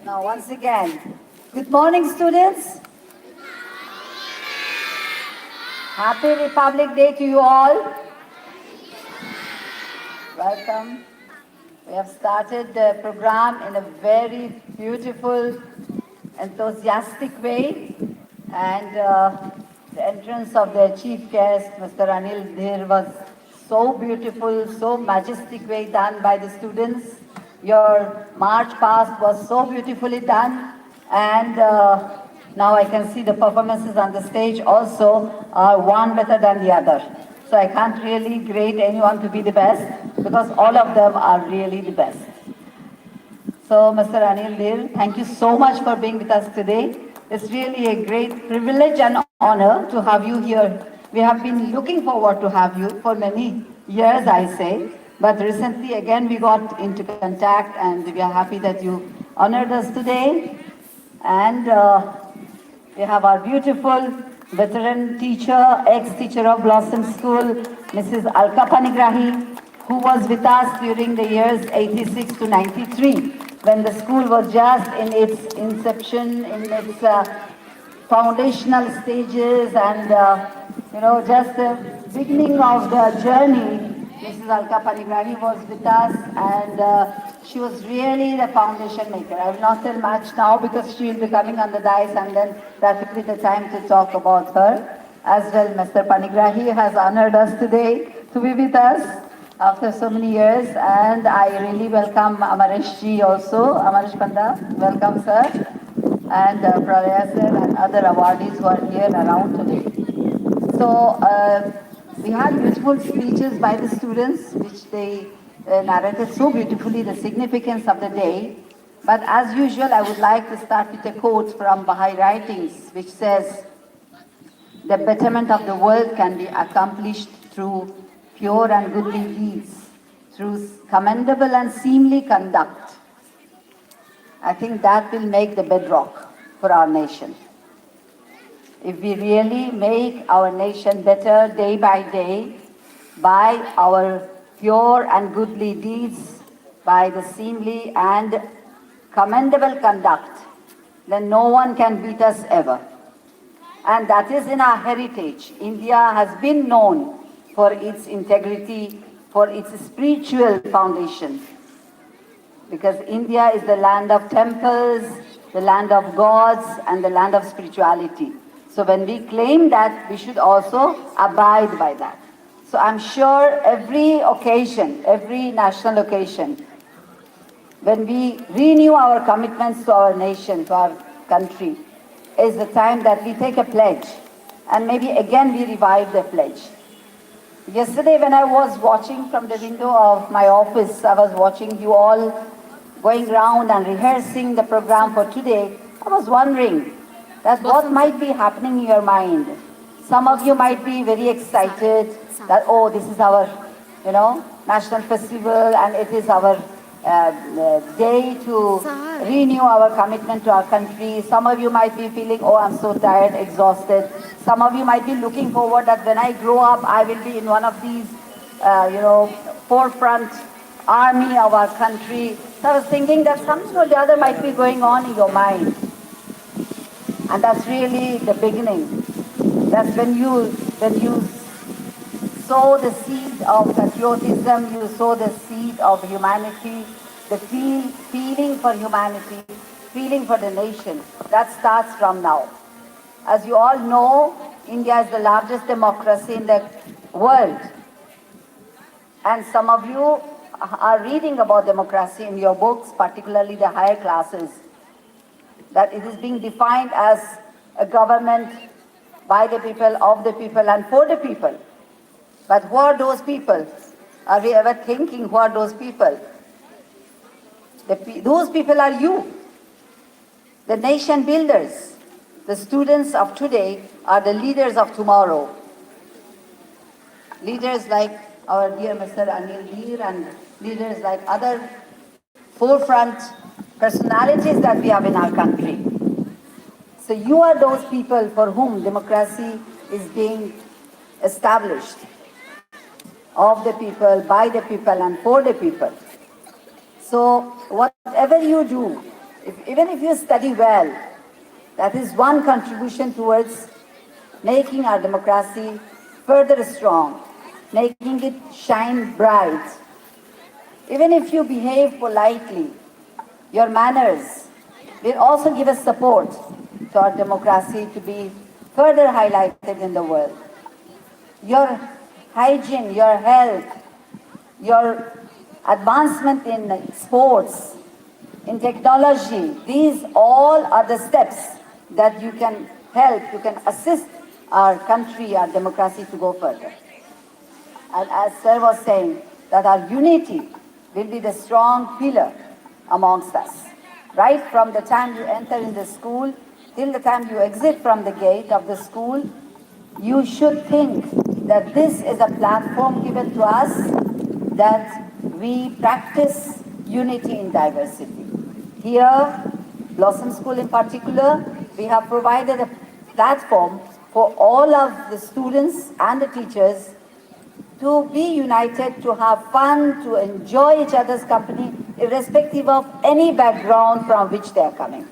Now, once again, good morning, students. Happy Republic Day to you all. Welcome. We have started the program in a very beautiful, enthusiastic way, and the entrance of the chief guest, Mr. Anil Dir, was so beautiful, so majestic way done by the students. Your march past was so beautifully done, and now I can see the performances on the stage also are one better than the other. So I can't really grade anyone to be the best, because all of them are really the best. So Mr. Anil Dir, thank you so much for being with us today. It's really a great privilege and honor to have you here. We have been looking forward to have you for many years, I say. But recently, again, we got into contact, and we are happy that you honored us today. And we have our beautiful veteran teacher, ex-teacher of Blossom School, Mrs. Alka Panigrahi, who was with us during the years 86 to 93. When the school was just in its inception, in its foundational stages, and just the beginning of the journey, Mrs. Alka Panigrahi was with us, and she was really the foundation maker. I will not tell much now because she will be coming on the dais, and then that will be the time to talk about her. As well, Mr. Panigrahi has honored us today to be with us after so many years, and I really welcome Amaresh ji also. Amaresh Panda, welcome sir, and Pralaya sir and other awardees who are here around today. So we had beautiful speeches by the students, which they narrated so beautifully the significance of the day. But as usual, I would like to start with a quote from Baha'i writings, which says, "The betterment of the world can be accomplished through pure and goodly deeds, through commendable and seemly conduct." I think that will make the bedrock for our nation. If we really make our nation better day by day by our pure and goodly deeds, by the seemly and commendable conduct, then no one can beat us ever. And that is in our heritage. India has been known for its integrity, for its spiritual foundation. Because India is the land of temples, the land of gods, and the land of spirituality. So when we claim that, we should also abide by that. So I'm sure every occasion, every national occasion, when we renew our commitments to our nation, to our country, is the time that we take a pledge and maybe again we revive the pledge. Yesterday when I was watching from the window of my office, I was watching you all going round and rehearsing the program for today. I was wondering that what might be happening in your mind. Some of you might be very excited that, oh, this is our, national festival and it is our day to renew our commitment to our country. Some of you might be feeling, oh, I'm so tired, exhausted. Some of you might be looking forward that when I grow up, I will be in one of these, forefront army of our country. So I was thinking that something or the other might be going on in your mind. And that's really the beginning. That's when you sow the seed of patriotism, you sow the seed of humanity, the feeling for humanity, feeling for the nation. That starts from now. As you all know, India is the largest democracy in the world. And some of you are reading about democracy in your books, particularly the higher classes, that it is being defined as a government by the people, of the people, and for the people. But who are those people? Are we ever thinking who are those people? Those people are you, the nation builders. The students of today are the leaders of tomorrow. Leaders like our dear Mr. Anil Dheer and leaders like other forefront personalities that we have in our country. So you are those people for whom democracy is being established. Of the people, by the people, and for the people. So whatever you do, even if you study well, that is one contribution towards making our democracy further strong, making it shine bright. Even if you behave politely, your manners will also give us support to our democracy to be further highlighted in the world. Your hygiene, your health, your advancement in sports, in technology, these all are the steps that you can help, you can assist our country, our democracy to go further. And as Sir was saying, that our unity will be the strong pillar amongst us. Right from the time you enter in the school till the time you exit from the gate of the school, you should think that this is a platform given to us that we practice unity in diversity. Here, Blossom School in particular, we have provided a platform for all of the students and the teachers to be united, to have fun, to enjoy each other's company, irrespective of any background from which they are coming.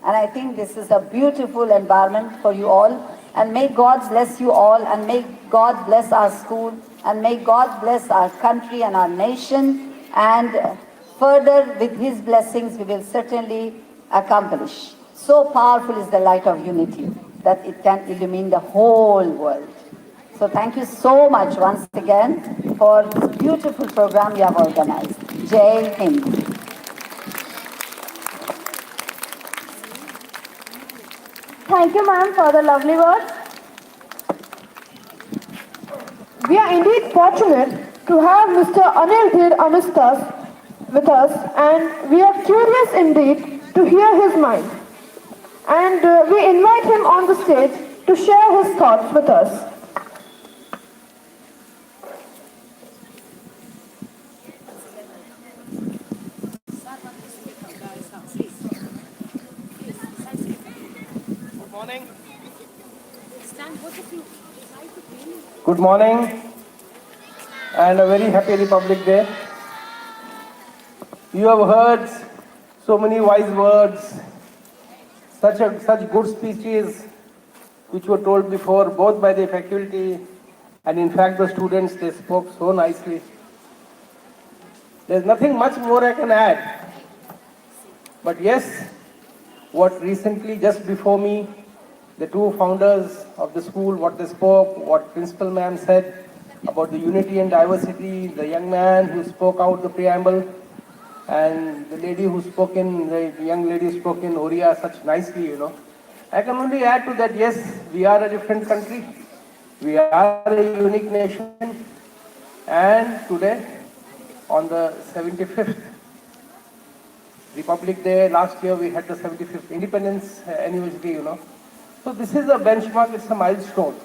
And I think this is a beautiful environment for you all. And may God bless you all, and may God bless our school, and may God bless our country and our nation. And further, with His blessings, we will certainly accomplish. So powerful is the light of unity that it can illumine the whole world. So thank you so much once again for this beautiful program you have organized. Jai Hind. Thank you, ma'am, for the lovely words. We are indeed fortunate to have Mr. Anil Dheer amidst us, with us, and we are curious indeed to hear his mind. And we invite him on the stage to share his thoughts with us. Good morning and a very happy Republic Day. You have heard so many wise words, such good speeches which were told before both by the faculty and in fact the students. They spoke so nicely. There's nothing much more I can add. But yes, what recently just before me the two founders of the school, what they spoke, what Principal Ma'am said about the unity and diversity, the young man who spoke out the preamble. And the lady who spoke in, the young lady spoke in Oriya such nicely, I can only add to that, yes, we are a different country. We are a unique nation. And today, on the 75th Republic Day, last year we had the 75th Independence anniversary, So this is a benchmark, it's a milestone.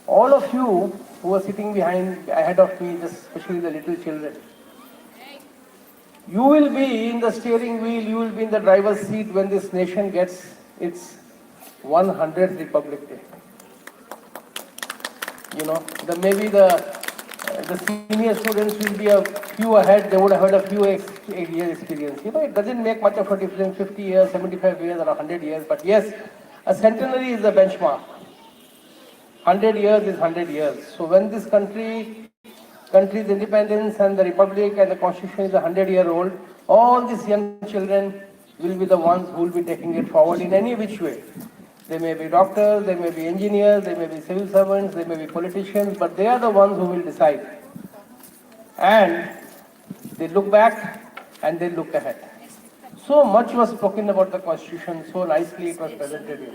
All of you who are sitting ahead of me, especially the little children, you will be in the steering wheel, you will be in the driver's seat when this nation gets its 100th Republic Day. Maybe the senior students will be a few ahead, they would have had a few years experience. It doesn't make much of a difference, 50 years, 75 years or 100 years, but yes, a centenary is the benchmark. 100 years is 100 years. So when this country's independence and the republic and the constitution is 100-year-old, all these young children will be the ones who will be taking it forward in any which way. They may be doctors, they may be engineers, they may be civil servants, they may be politicians, but they are the ones who will decide. And they look back and they look ahead. So much was spoken about the constitution, so nicely it was presented,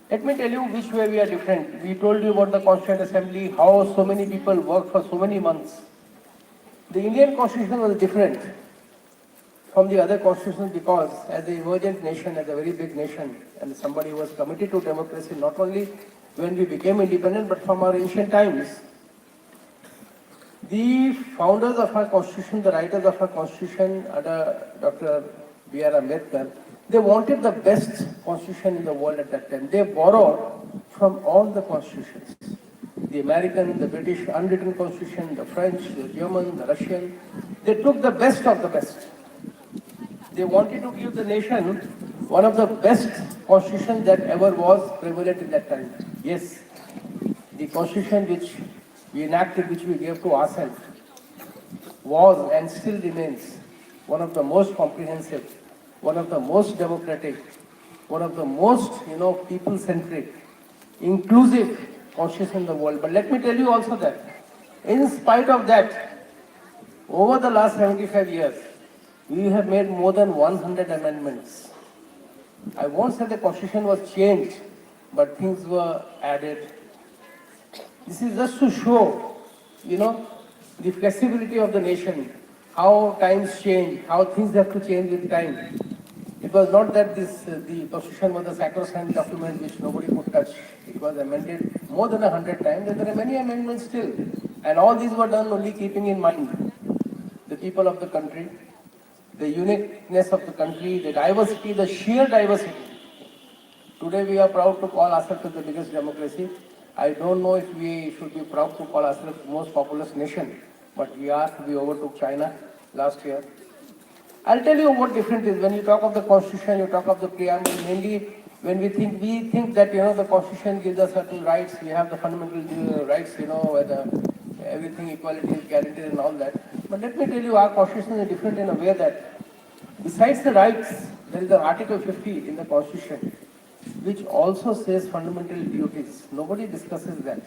Let me tell you which way we are different. We told you about the Constituent Assembly, how so many people worked for so many months. The Indian Constitution was different from the other constitutions because as an emergent nation, as a very big nation, and somebody who was committed to democracy not only when we became independent but from our ancient times, the founders of our constitution, the writers of our constitution, Dr. B.R. Ambedkar, they wanted the best constitution in the world at that time. They borrowed from all the constitutions. The American, the British unwritten constitution, the French, the German, the Russian. They took the best of the best. They wanted to give the nation one of the best constitutions that ever was prevalent in that time. Yes, the constitution which we enacted, which we gave to ourselves, was and still remains one of the most comprehensive, one of the most democratic, one of the most, people-centric, inclusive constitution in the world. But let me tell you also that, in spite of that, over the last 75 years, we have made more than 100 amendments. I won't say the constitution was changed, but things were added. This is just to show, the flexibility of the nation, how times change, how things have to change with time. It was not that the constitution was a sacrosanct document which nobody could touch. It was amended more than 100 times, and there are many amendments still. And all these were done only keeping in mind the people of the country, the uniqueness of the country, the diversity, the sheer diversity. Today we are proud to call ourselves the biggest democracy. I don't know if we should be proud to call ourselves the most populous nation, but we are. We overtook China last year. I'll tell you what different is. When you talk of the constitution, you talk of the preamble, mainly when we think that, the constitution gives us certain rights, we have the fundamental rights, where everything equality is guaranteed and all that. But let me tell you, our constitution is different in a way that besides the rights, there is an Article 50 in the constitution, which also says fundamental duties. Nobody discusses that.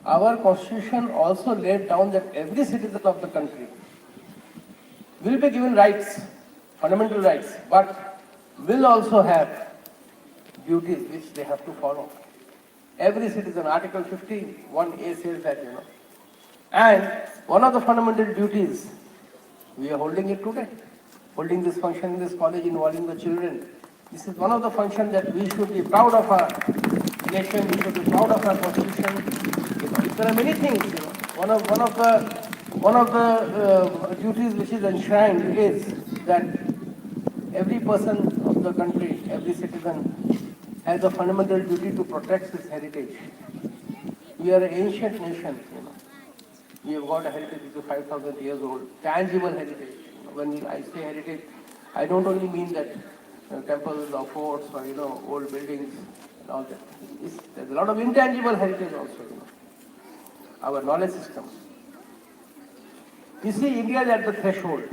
Our constitution also laid down that every citizen of the country will be given rights, fundamental rights, but will also have duties which they have to follow. Every citizen, Article 50, 1A says that, And one of the fundamental duties, we are holding it today, holding this function in this college involving the children. This is one of the functions that we should be proud of our nation, we should be proud of our constitution. There are many things, One of the duties which is enshrined is that every person of the country, every citizen has a fundamental duty to protect its heritage. We are an ancient nation, We have got a heritage which is 5,000 years old, tangible heritage. When I say heritage, I don't only mean that temples or forts or old buildings and all that. There's a lot of intangible heritage also. Our knowledge system. You see, India is at the threshold.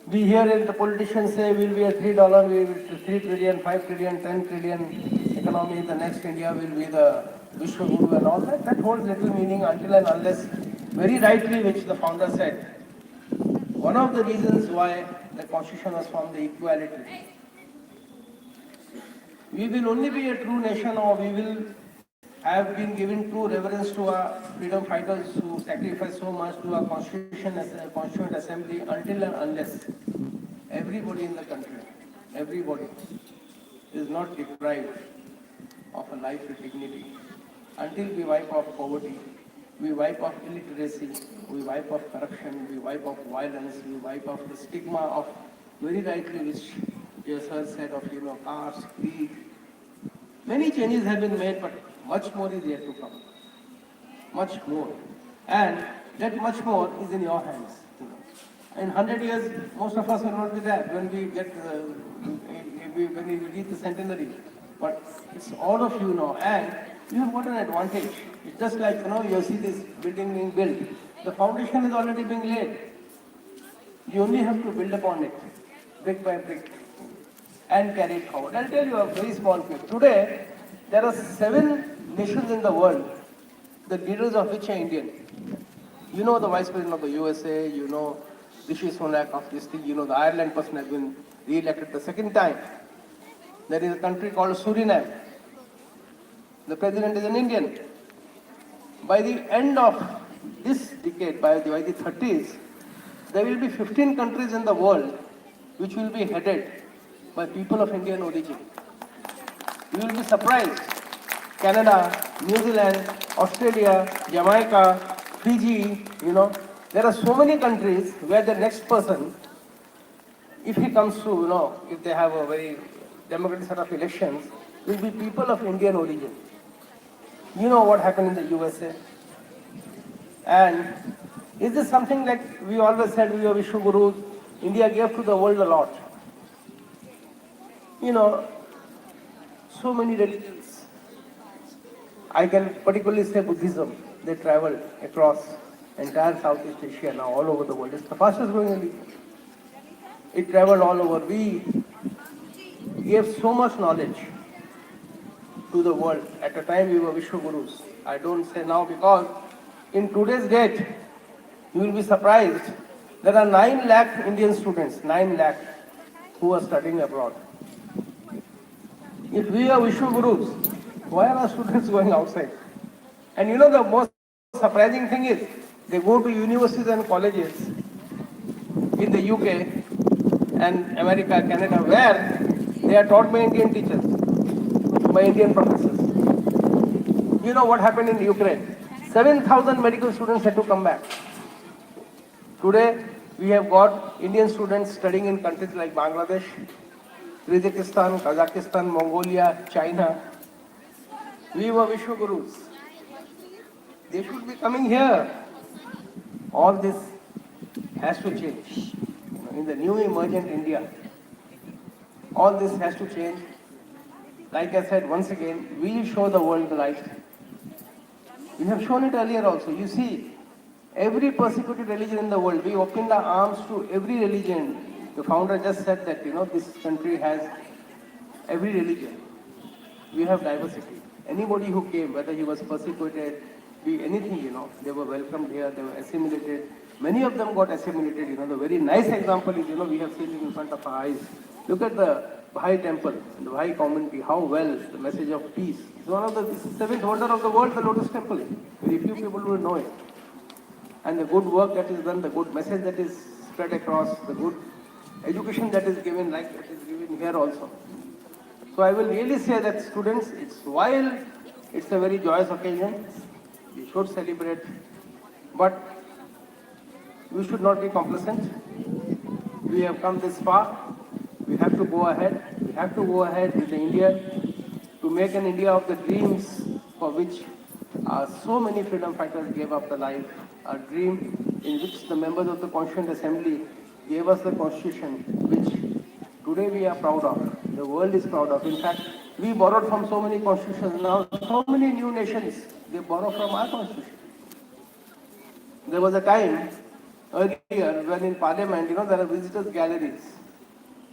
We hear it, the politicians say we'll be a $3, we will be 3 trillion, 5 trillion, 10 trillion economy. The next India will be the Vishwaguru and all that. That holds little meaning until and unless, very rightly, which the founder said, one of the reasons why the constitution was formed, the equality. We will only be a true nation, or we will have been given true reverence to our freedom fighters who sacrificed so much to our constitution as a constituent assembly, until and unless everybody in the country, everybody is not deprived of a life with dignity. Until we wipe off poverty, we wipe off illiteracy, we wipe off corruption, we wipe off violence, we wipe off the stigma of, very rightly, which your sir said, of, caste, creed. Many changes have been made, but much more is yet to come. Much more. And that much more is in your hands. In 100 years, most of us will not be there when we get, when we reach the centenary. But it's all of you now, and you have got an advantage. It's just like, you see this building being built. The foundation is already being laid. You only have to build upon it, brick by brick, and carry it forward. I'll tell you a very small clip. Today, there are 7 nations in the world, the leaders of which are Indian. You know the Vice President of the USA, you know Rishi Sunak of this thing, the Ireland person has been re-elected the second time. There is a country called Suriname. The president is an Indian. By the end of this decade, by the 30s, there will be 15 countries in the world which will be headed by people of Indian origin. You will be surprised. Canada, New Zealand, Australia, Jamaica, Fiji, there are so many countries where the next person, if he comes to, if they have a very democratic set of elections, will be people of Indian origin. You know what happened in the USA. And is this something like we always said, we are Vishwagurus, India gave to the world a lot. So many religions. I can particularly say Buddhism. They traveled across entire Southeast Asia now, all over the world. It's the fastest growing religion. It traveled all over. We gave so much knowledge to the world. At the time we were Vishwagurus. I don't say now because in today's date, you will be surprised, there are 9 lakh Indian students, 9 lakh, who are studying abroad. If we are Vishwagurus, why are our students going outside? And the most surprising thing is, they go to universities and colleges in the UK and America, Canada, where they are taught by Indian teachers, by Indian professors. You know what happened in Ukraine? 7,000 medical students had to come back. Today, we have got Indian students studying in countries like Bangladesh, Kyrgyzstan, Kazakhstan, Mongolia, China. We were Vishwagurus. They should be coming here. All this has to change. In the new emergent India, all this has to change. Like I said, once again, we show the world the light. We have shown it earlier also. You see, every persecuted religion in the world, we opened our arms to every religion. The founder just said that, this country has every religion. We have diversity. Anybody who came, whether he was persecuted, be anything, they were welcomed here, they were assimilated. Many of them got assimilated, The very nice example is, we have seen it in front of our eyes. Look at the Baha'i temple, the Baha'i community, how well the message of peace. It's one of the 7th wonder of the world, the Lotus Temple. Very few people will know it. And the good work that is done, the good message that is spread across, the good education that is given, like that is given here also. So I will really say that students, while it's a very joyous occasion, we should celebrate, but we should not be complacent. We have come this far. We have to go ahead. We have to go ahead with India to make an India of the dreams for which so many freedom fighters gave up their life. A dream in which the members of the Constituent Assembly gave us the Constitution, which today we are proud of. The world is proud of. In fact, we borrowed from so many constitutions. Now, so many new nations, they borrow from our Constitution. There was a time earlier when in Parliament, there are visitors' galleries.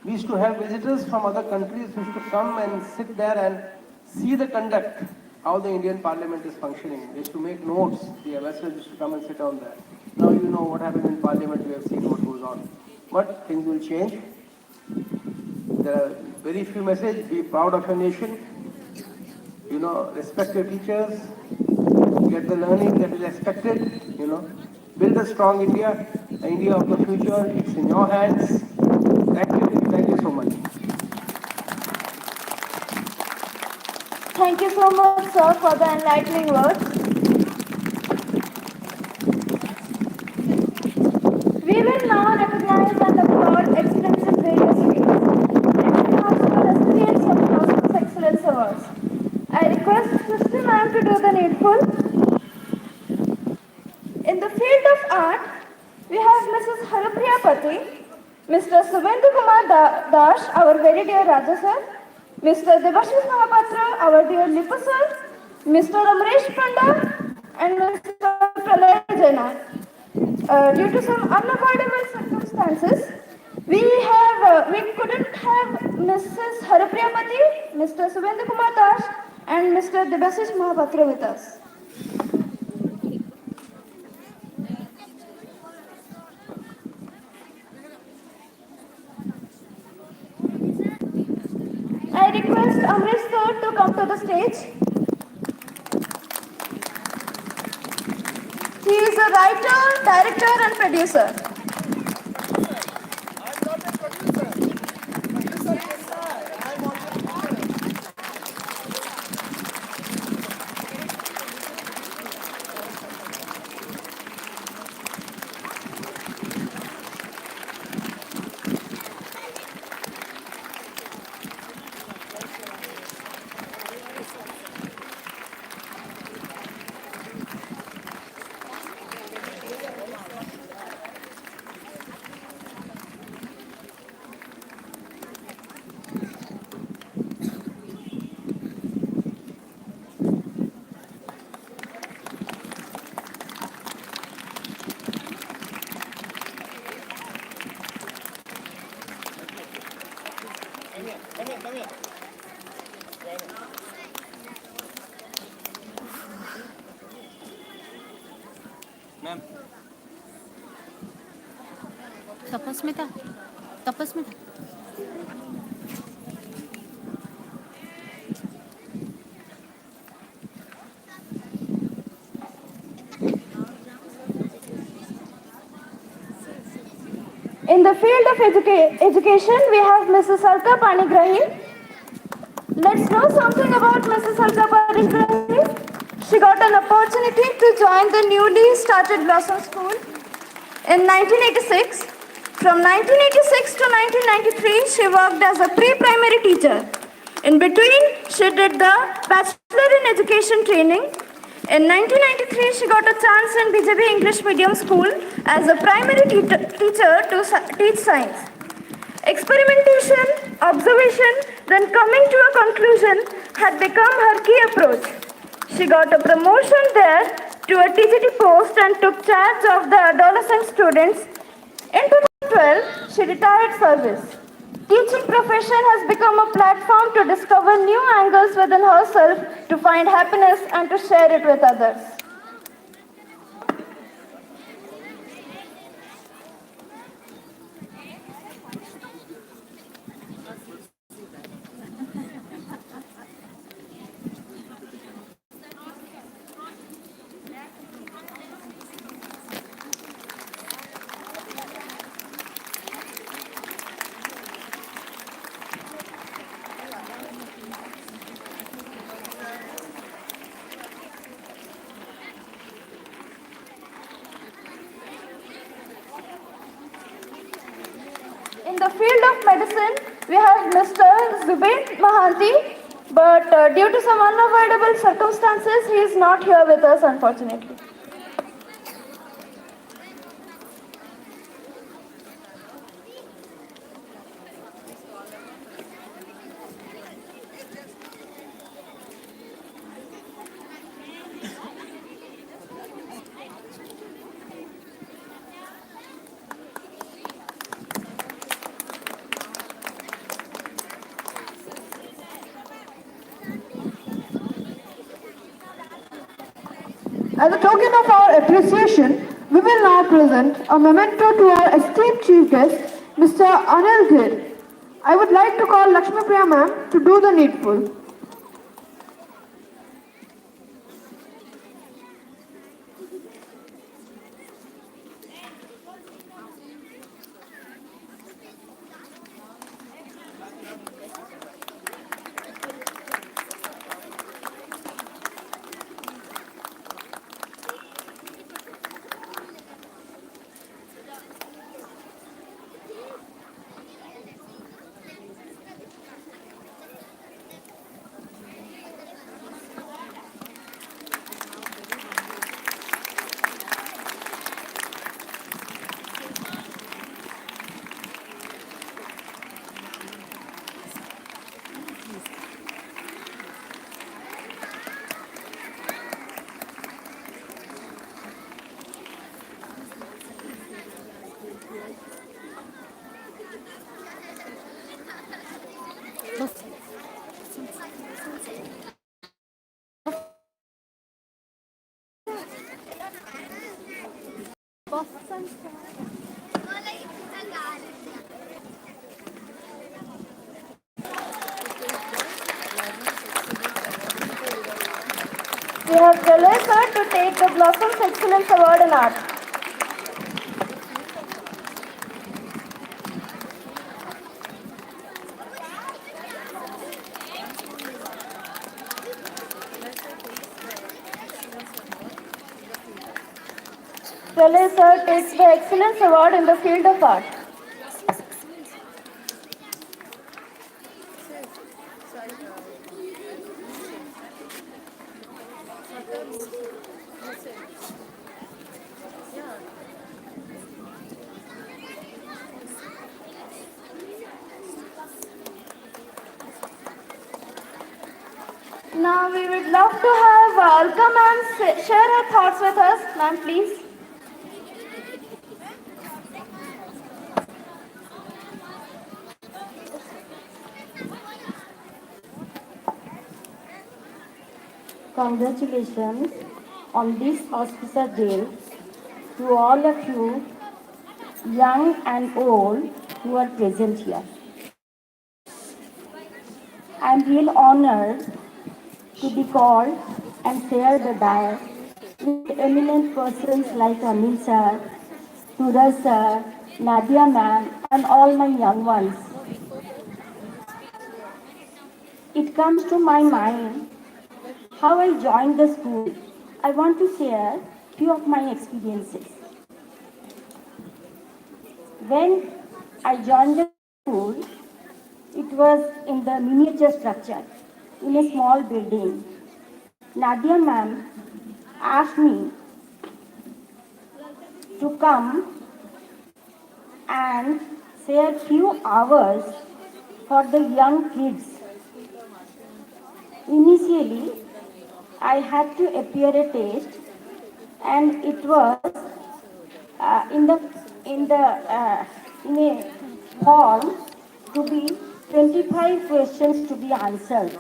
We used to have visitors from other countries who used to come and sit there and see the conduct, how the Indian Parliament is functioning. They used to make notes. The ambassadors used to come and sit down there. Now you know what happened in Parliament, we have seen what goes on. But things will change. There are very few messages. Be proud of your nation. Respect your teachers. Get the learning that is expected. Build a strong India, the India of the future. It's in your hands. Thank you. Thank you so much. Thank you so much, sir, for the enlightening words. We will now recognize and applaud excellence in various fields. Next comes the recipients of Classroom Excellence Awards. I request Srishti ma'am to do the needful. In the field of art, we have Mrs. Harapriya Pati, Mr. Subendu Kumar Dash, our very dear Raja sir, Mr. Debashish Mahapatra, our dear Lipa sir, Mr. Amresh Panda, and Mr. Pralay Jaina. Due to some unavoidable circumstances, we couldn't have Mrs. Harapriya Pati, Mr. Subendu Kumar Dash, and Mr. Debashish Mahapatra with us. I request Amrish sir to come to the stage. He is a writer, director and producer. तपस्मिता तपस्मिता In the field of education, we have Mrs. Alka Panigrahi. Let's know something about Mrs. Alka Panigrahi. She got an opportunity to join the newly started Blossom School in 1986. From 1986 to 1993, she worked as a pre-primary teacher. In between, she did the Bachelor in Education training. In 1993, she got a chance in BJP English Medium School as a primary teacher to teach science. Experimentation, observation, then coming to a conclusion had become her key approach. She got a promotion there to a TGT post and took charge of the adolescent students. In 2012, she retired service. Teaching profession has become a platform to discover new angles within herself, to find happiness and to share it with others. In the field of medicine, we have Mr. Zubair Mahanti, but due to some unavoidable circumstances, he is not here with us, unfortunately. As a token of our appreciation, We will now present a memento to our esteemed chief guest, Mr. Anil Dhir. I would like to call Lakshmi Priya ma'am to do the needful. We have Jalay sir to take the Blossoms Excellence Award in Art. Jalay sir takes the Excellence Award in the field of art. Now we would love to have Alka ma'am share her thoughts with us. Ma'am, please. Congratulations on this auspicious day to all of you, young and old, who are present here. I am real honored to be called and share the dais with eminent persons like Anil sir, Suraj sir, Nadia ma'am, and all my young ones. It comes to my mind how I joined the school. I want to share few of my experiences. When I joined the school, it was in the miniature structure, in a small building. Nadia ma'am asked me to come and share few hours for the young kids. Initially, I had to appear a test, and it was in a hall to be 25 questions to be answered,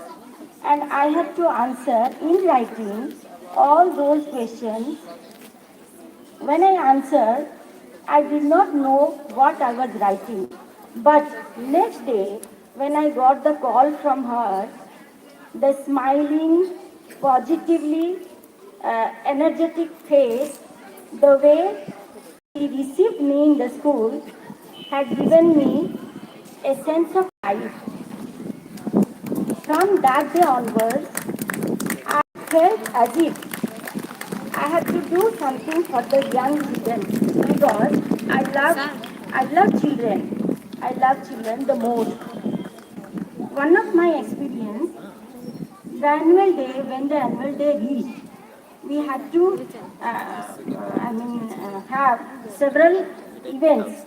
and I had to answer in writing all those questions. When I answered, I did not know what I was writing, but next day when I got the call from her, the smiling, positively energetic face, the way she received me in the school had given me a sense of life. From that day onwards, I felt as if I had to do something for the young children because I love children. I love children the most. One of my experience, when the annual day reached, we had to have several events.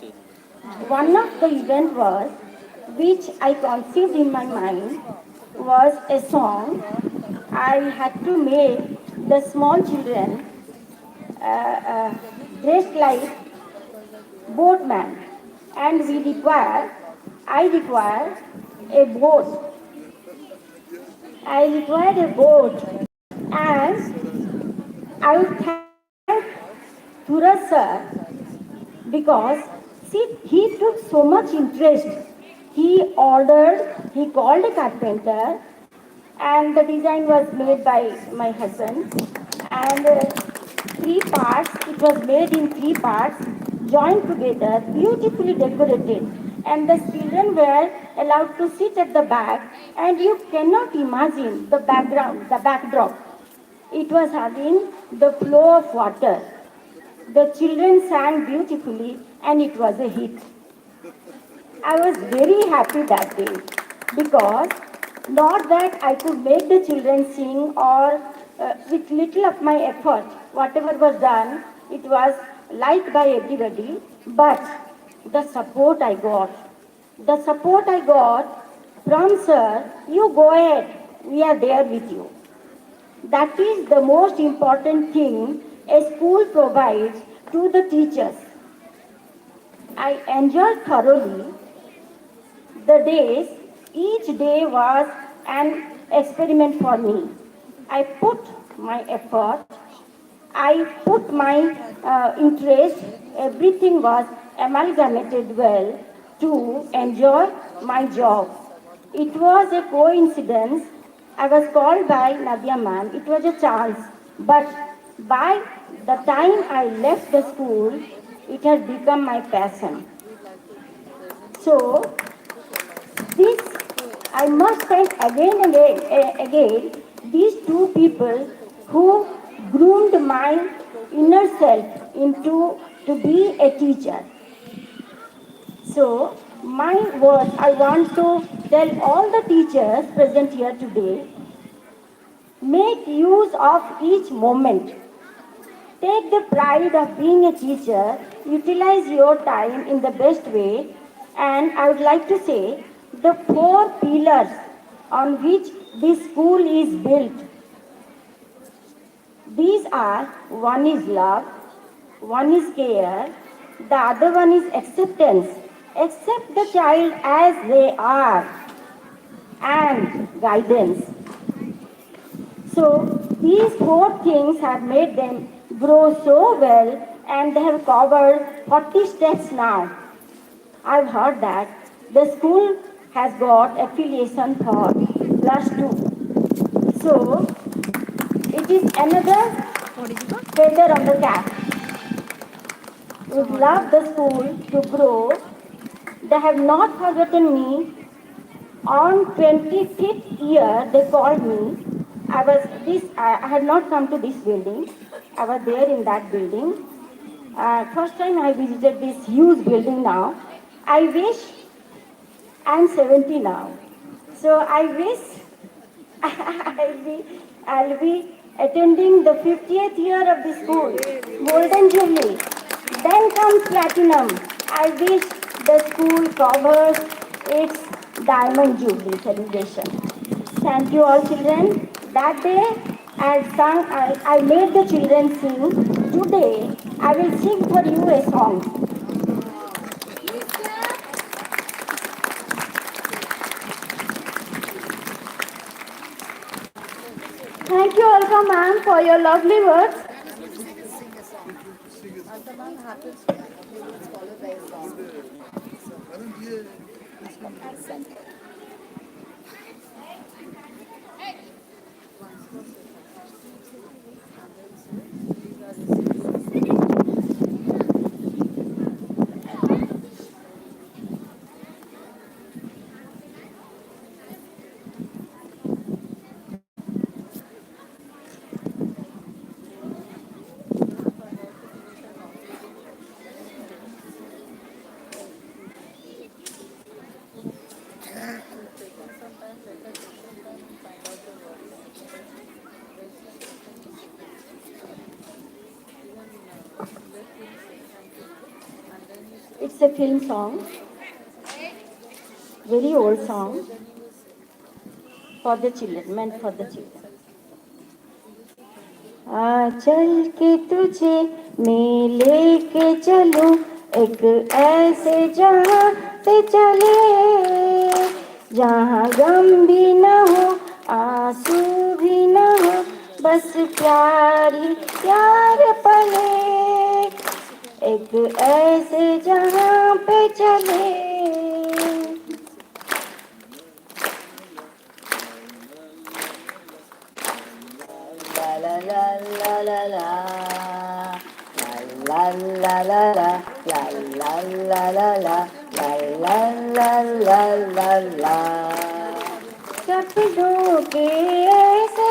One of the event was, which I conceived in my mind, was a song. I had to make the small children dressed like boatman, and I require a boat. I required a boat, and I would thank to Suraj sir, because see, he took so much interest. He called a carpenter, and the design was made by my husband. And three parts, it was made in three parts, joined together, beautifully decorated. And the children were allowed to sit at the back, and you cannot imagine the background, the backdrop. It was having the flow of water. The children sang beautifully, and it was a hit. I was very happy that day because not that I could make the children sing or with little of my effort, whatever was done, it was liked by everybody, but the support I got from sir, you go ahead, we are there with you. That is the most important thing a school provides to the teachers. I enjoyed thoroughly the days. Each day was an experiment for me. I put my effort, I put my interest, everything was amalgamated well to enjoy my job. It was a coincidence. I was called by Nadia ma'am. It was a chance. But by the time I left the school, it has become my passion. So, this, I must thank again and again these two people who groomed my inner self into to be a teacher. So, my words, I want to tell all the teachers present here today, make use of each moment. Take the pride of being a teacher, utilize your time in the best way, and I would like to say the four pillars on which this school is built. These are, one is love, one is care, the other one is acceptance. Accept the child as they are, and guidance. So these four things have made them grow so well, and they have covered 40 states now. I've heard that the school has got affiliation for +2. So it is another feather on the cap. We love the school to grow. They have not forgotten me. On 25th year, they called me. I had not come to this building. I was there in that building. First time I visited this huge building now. I wish I'm 70 now. So I wish I'll be attending the 50th year of the school, Golden Jubilee. Then comes Platinum. I wish the school covers its Diamond Jubilee celebration. Thank you all children. That day I made the children sing. Today I will sing for you a song. Thank you Alka ma'am for your lovely words. It's a film song, very old song for the children, meant for the children. चल के तुझे मैं लेके चलूं एक ऐसे जहां पे चले जहां गम भी न हो आंसू भी न हो बस प्यार ही प्यार पले एक ऐसे जहां पे चले La la la la la la. La la la la la la la la la la la la la la. सपनों के ऐसे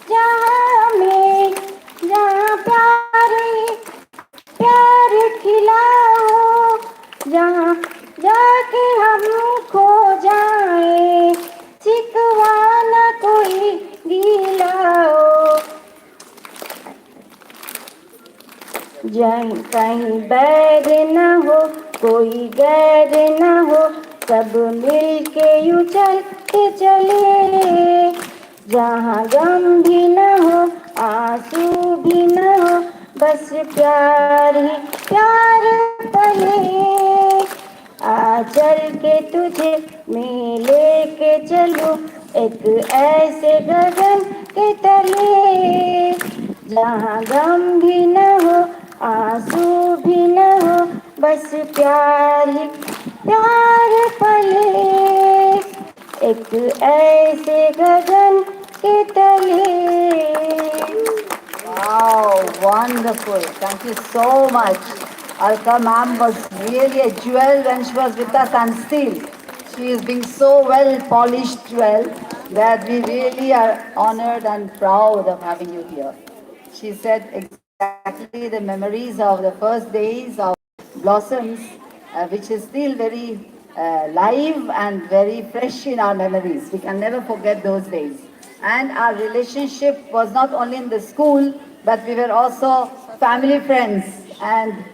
जहां में जहां प्यार खिला हो जहां जाके हम खो जाए शिकवा न कोई गीला हो जहीं कहीं बैर न हो कोई गैर न हो सब मिल के यूं चल के चले जहाँ गम भी न हो आंसू भी न हो बस प्यार ही प्यार पले आ चल के तुझे मैं लेके चलूं एक ऐसे गगन के तले जहाँ गम भी न हो आंसू भी न हो बस प्यार ही प्यार पले एक ऐसे गगन के तले Wow, wonderful. Thank you so much. Alka ma'am was really a jewel when she was with us, and still she is being so well polished jewel that we really are honored and proud of having you here. She said exactly the memories of the first days of Blossoms, which is still very live and very fresh in our memories. We can never forget those days. And our relationship was not only in the school, but we were also family friends. And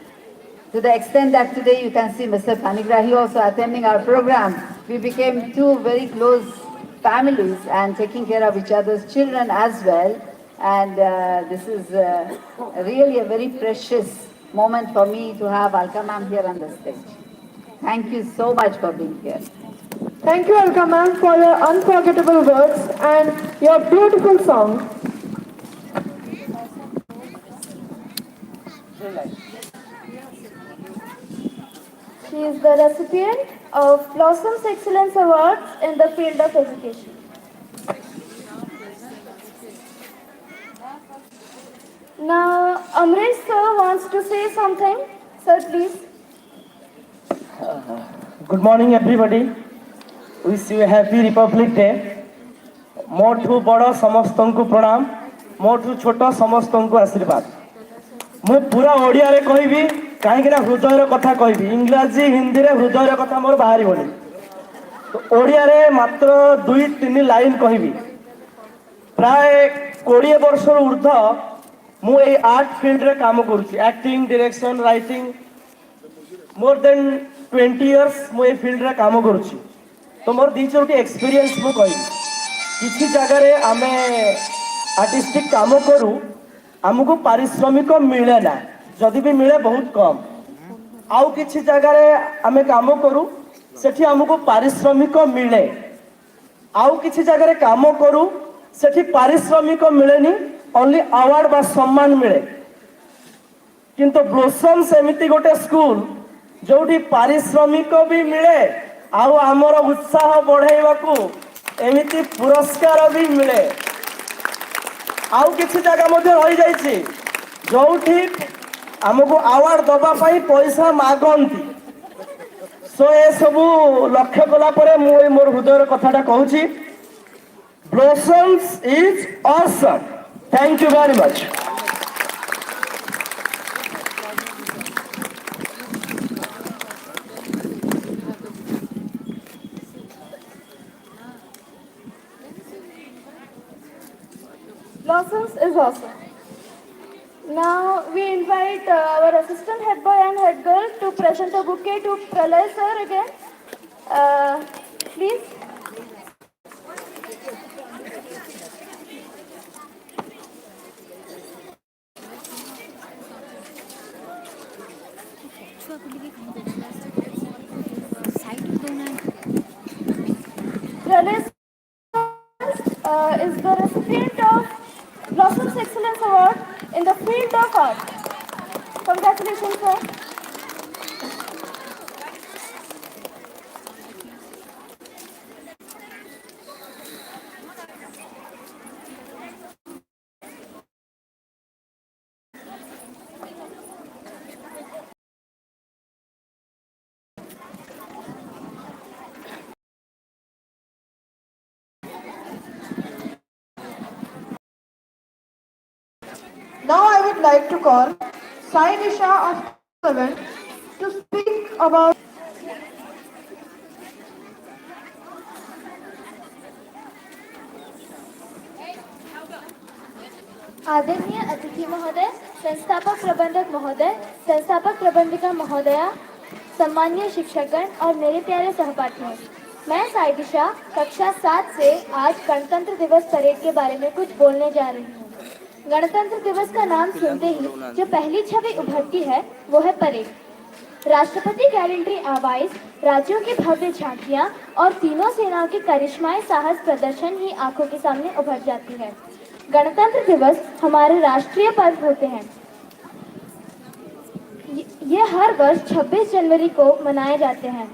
to the extent that today you can see Mr. Panigrahi also attending our program, we became two very close families and taking care of each other's children as well. And this is really a very precious moment for me to have Alka ma'am here on the stage. Thank you so much for being here. Thank you, Alka ma'am, for your unforgettable words and your beautiful song. She is the recipient of Blossoms Excellence Awards in the field of education. Now, Amrish sir wants to say something. Sir, please. Good morning everybody. Wish you a happy Republic Day. मोठू बड़ समस्त को प्रणाम मोठू छोट समस्त को आशीर्वाद मु पूरा ओडिया रे कहबी कहीं हृदय कथा कहबी इंग्राजी हिंदी रे हृदय कथा मोर बाहर बोली तो ओडिया रे मात्र 2-3 लाइन कहबी प्राय 20 वर्ष ऊर्ध मु ए आर्ट फील्ड रे काम करूची acting direction writing more than 20 years मु ए फील्ड रे काम करूची तो मोर दी चोटी एक्सपीरियंस मु कहबी किसी जगह रे आमे आर्टिस्टिक काम करू आमको पारिश्रमिक मिले ना जदि भी मिले बहुत कम आउ किसी जगह रे आमे काम करू सेठी आमको पारिश्रमिक मिले आउ किसी जगह रे काम करू सेठी पारिश्रमिक मिलेनी ओनली अवार्ड बा सम्मान मिले किंतु ब्लोसम्स एमिति गोटे स्कूल जोठी पारिश्रमिक भी मिले आउ आमर उत्साह बढ़ाइबाकू एमिति पुरस्कार भी मिले आउ किसी जगह मध्य रही जाइछि जोठी आमको अवार्ड दबा पाई पैसा मागंती सो ए सबू लक्ष्य कला परे मु मोर हृदय कथाटा कहूछि blossoms is awesome thank you very much Blossoms is awesome. Now we invite our assistant head boy and head girl to present a bouquet to Pralay sir again. Please. Pralay is the recipient of Blossoms Excellence Award in the field of art. Congratulations, sir. Now I would like to call Sai Nisha of 7 to speak about आदरणीय अतिथि महोदय, संस्थापक प्रबंधक महोदय, संस्थापक प्रबंधिका महोदया, सम्मानीय शिक्षकगण और मेरे प्यारे सहपाठियों, मैं साई दिशा कक्षा 7 से आज गणतंत्र दिवस परेड के बारे में कुछ बोलने जा रही हूँ। गणतंत्र दिवस का नाम सुनते ही जो पहली छवि उभरती है वो है परेड। राष्ट्रपति गैलेंट्री आवाज, राज्यों की भव्य झांकियां और तीनों सेनाओं के करिश्माई साहस प्रदर्शन ही आंखों के सामने उभर जाती है। गणतंत्र दिवस हमारे राष्ट्रीय पर्व होते हैं। ये हर वर्ष 26 जनवरी को मनाए जाते हैं।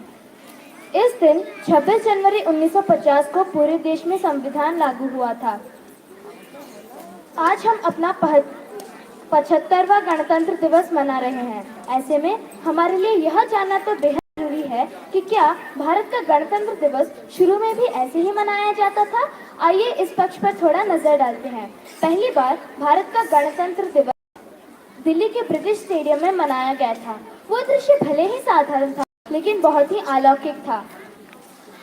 इस दिन 26 जनवरी 1950 को पूरे देश में संविधान लागू हुआ था। आज हम अपना 75वां गणतंत्र दिवस मना रहे हैं। ऐसे में हमारे लिए यह जानना तो बेहद जरूरी है कि क्या भारत का गणतंत्र दिवस शुरू में भी ऐसे ही मनाया जाता था? आइए इस पक्ष पर थोड़ा नजर डालते हैं। पहली बार भारत का गणतंत्र दिवस दिल्ली के ब्रिटिश स्टेडियम में मनाया गया था। वो दृश्य भले ही साधारण था, लेकिन बहुत ही अलौकिक था।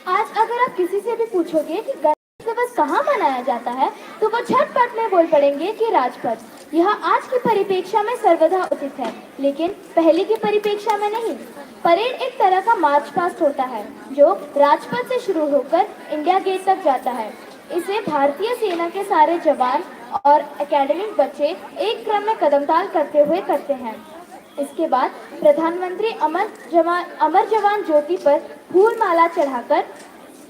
आज अगर आप किसी से भी पूछोगे कि गणतंत्र दिवस कहाँ मनाया जाता है, तो वो झटपट में बोल पड़ेंगे कि राजपथ। यह आज की परिप्रेक्ष्य में सर्वथा उचित है, लेकिन पहले की परिप्रेक्ष्य में नहीं। परेड एक तरह का मार्च पास्ट होता है जो राजपथ से शुरू होकर इंडिया गेट तक जाता है। इसे भारतीय सेना के सारे जवान और एकेडमिक बच्चे एक क्रम में कदमताल करते हुए करते हैं। इसके बाद प्रधानमंत्री अमर जवान ज्योति पर फूल माला चढ़ाकर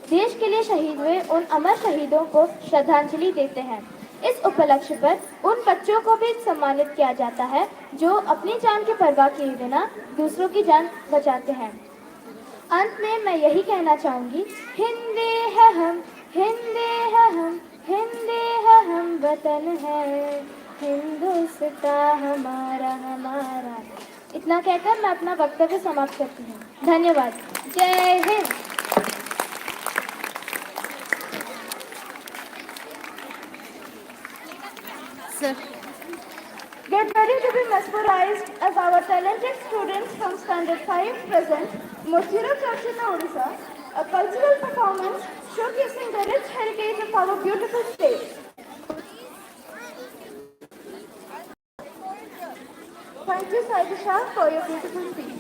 देश के लिए शहीद हुए उन अमर शहीदों को श्रद्धांजलि देते हैं। इस उपलक्ष्य पर उन बच्चों को भी सम्मानित किया जाता है जो अपनी जान की परवाह किए बिना दूसरों की जान बचाते हैं। अंत में मैं यही कहना चाहूंगी, हिंदे है हम, हिंदे है हम, हिंदे है हम, वतन है हिंदुस्तान हमारा हमारा। इतना कहकर मैं अपना वक्तव्य समाप्त करती हूँ। धन्यवाद। जय Hind. Sir, Get ready to be mesmerized as our talented students from Standard 5 present Mothira Prachina Odisha, a cultural performance showcasing the rich heritage of our beautiful state. Thank you, Saidisha, for your beautiful speech.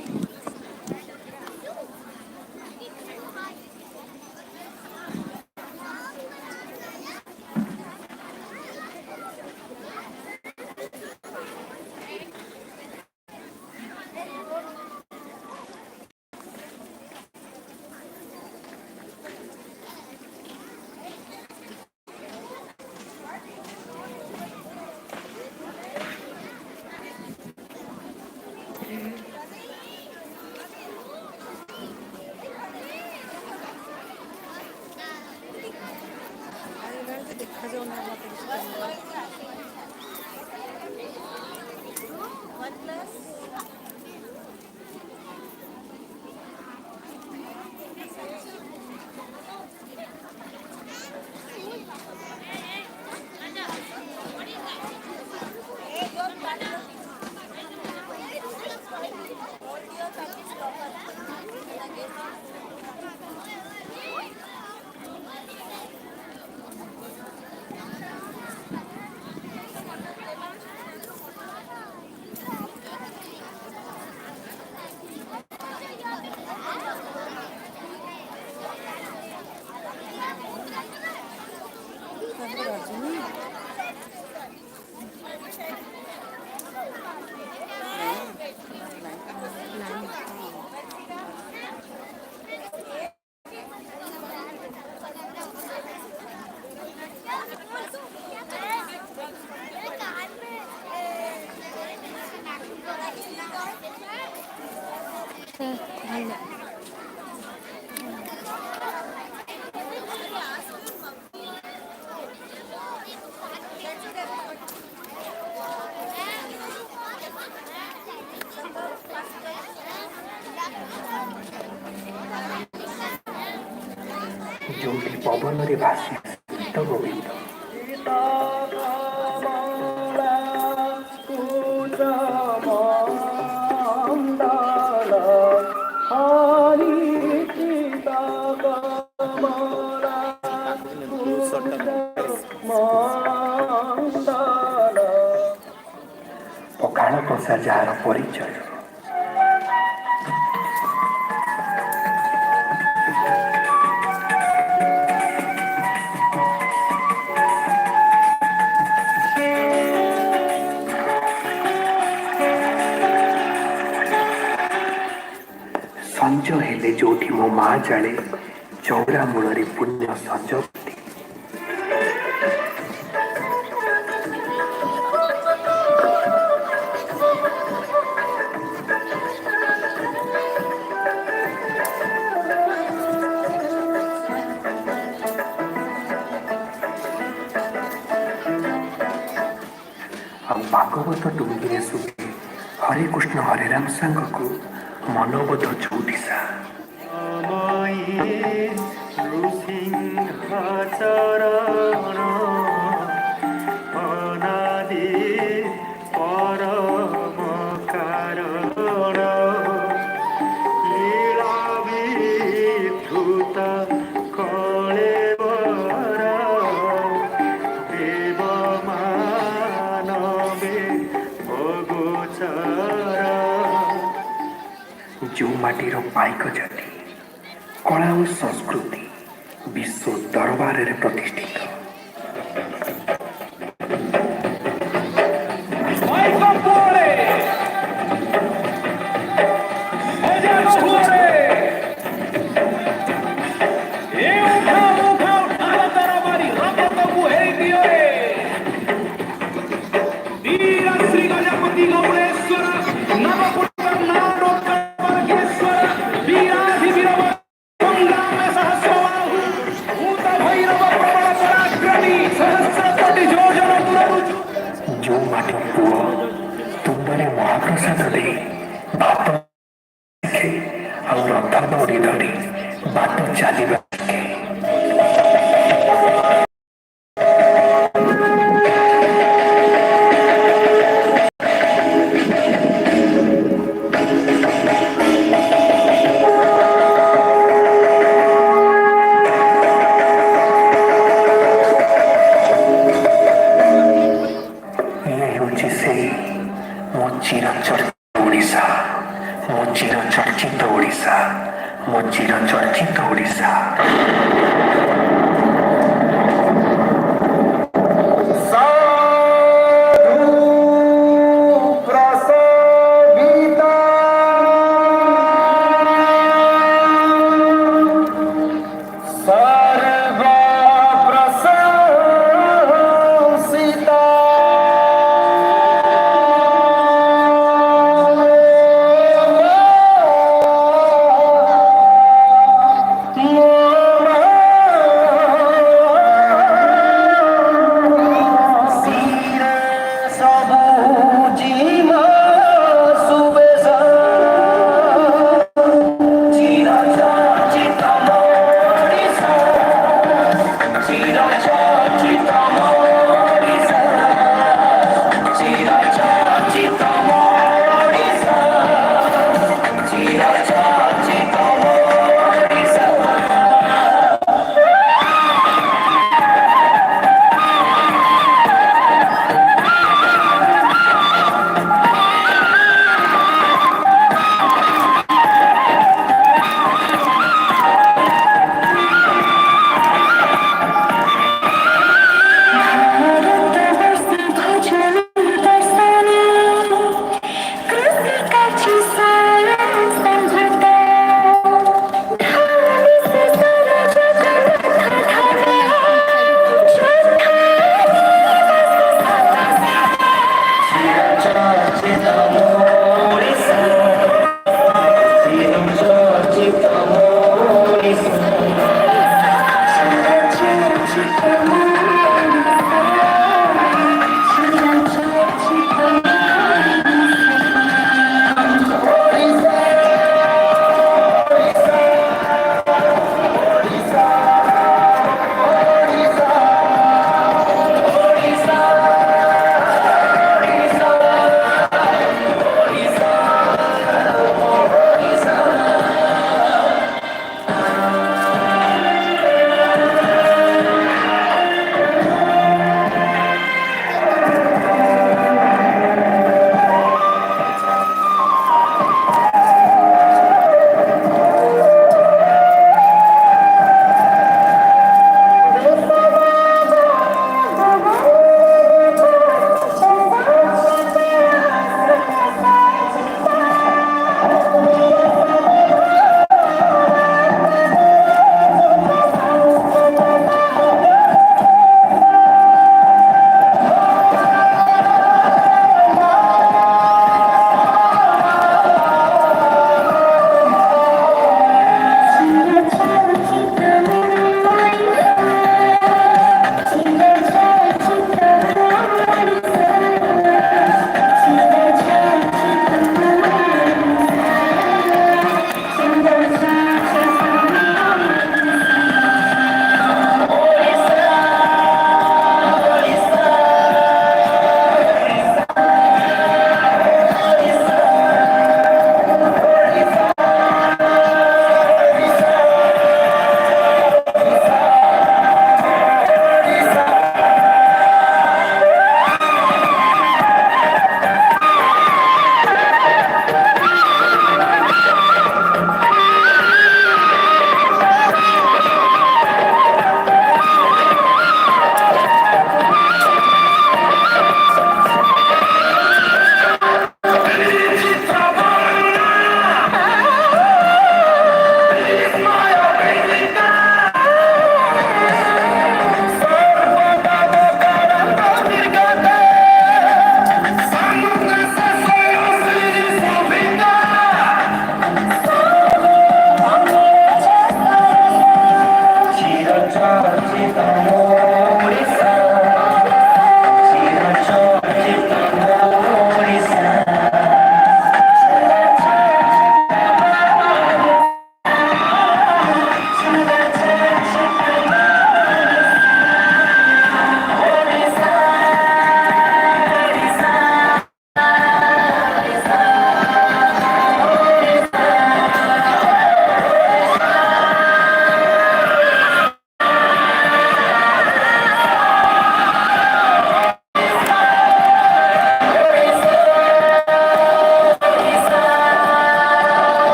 ଭଲ ଯୋଉଠି ପବନରେ ଭାସି ଗୀତ ଗୋବିନ୍ଦ ପଖାଳ କଂସା ଯାହାର ପରିଚୟ ସଞ୍ଜ ହେଲେ ଯୋଉଠି ମୋ ମା ଜାଳେ ଚଉରା ମୂଳରେ ପୁଣ୍ୟ ସଞ୍ଜ ଆଉ ଭାଗବତ ଟୁଙ୍ଗିରେ ଶୁଭେ ହରେ କୃଷ୍ଣ ହରେ ରାମ ସାଙ୍ଗକୁ ମନୋବୋଧ ଚଉଦିଶା ଚରଣ ଅନାଦି ପରମ କାରଣ ଲୀଳା ବିଧୃତ କଳେବର ଦେବ ମାନବେ ଅଗୋଚର ଯେଉଁ ମାଟିର ପାଇକ ଜାତି କଳା ଓ ସଂସ୍କୃତି ବିଶ୍ୱ ଦରବାରରେ ପ୍ରତିଷ୍ଠିତ ଯେଉଁ ମାଟି ପୁଅ ତୁଣ୍ଡରେ ମହାପ୍ରସାଦ ଦେଇ ଭାତ ଶିଖେ ଆଉ ରଥ ଦୌଡ଼ି ଧରି ବାଟ ଚାଲିବା ଶିଖେ চিরচর্চিত ওড়িশা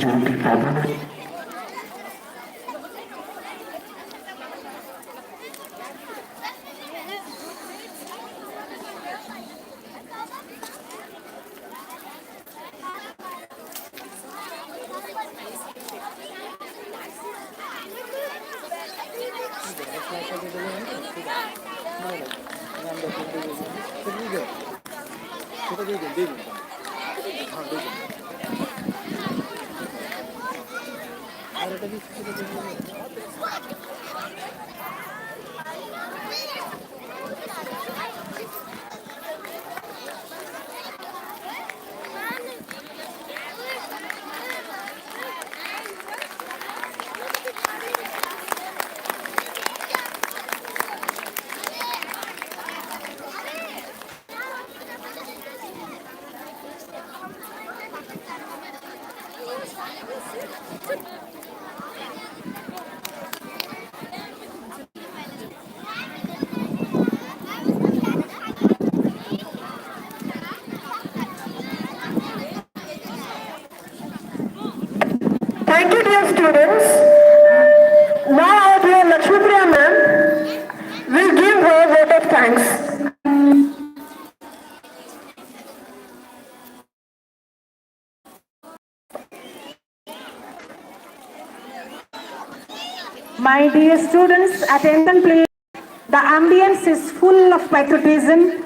ଯେଉଁଠି ପବନ Thank you, dear students. Now our dear Lakshmipriya ma'am will give her vote of thanks. My dear students, attention please. The ambience is full of patriotism.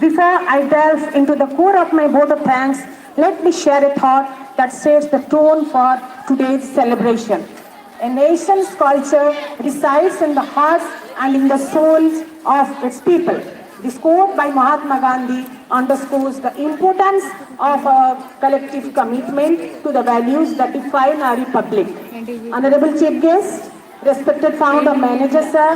Before I delve into the core of my vote of thanks, let me share a thought that sets the tone for today's celebration. A nation's culture resides in the hearts and in the souls of its people. This quote by Mahatma Gandhi underscores the importance of a collective commitment to the values that define our republic. Honorable Chief Guest, respected founder manager sir,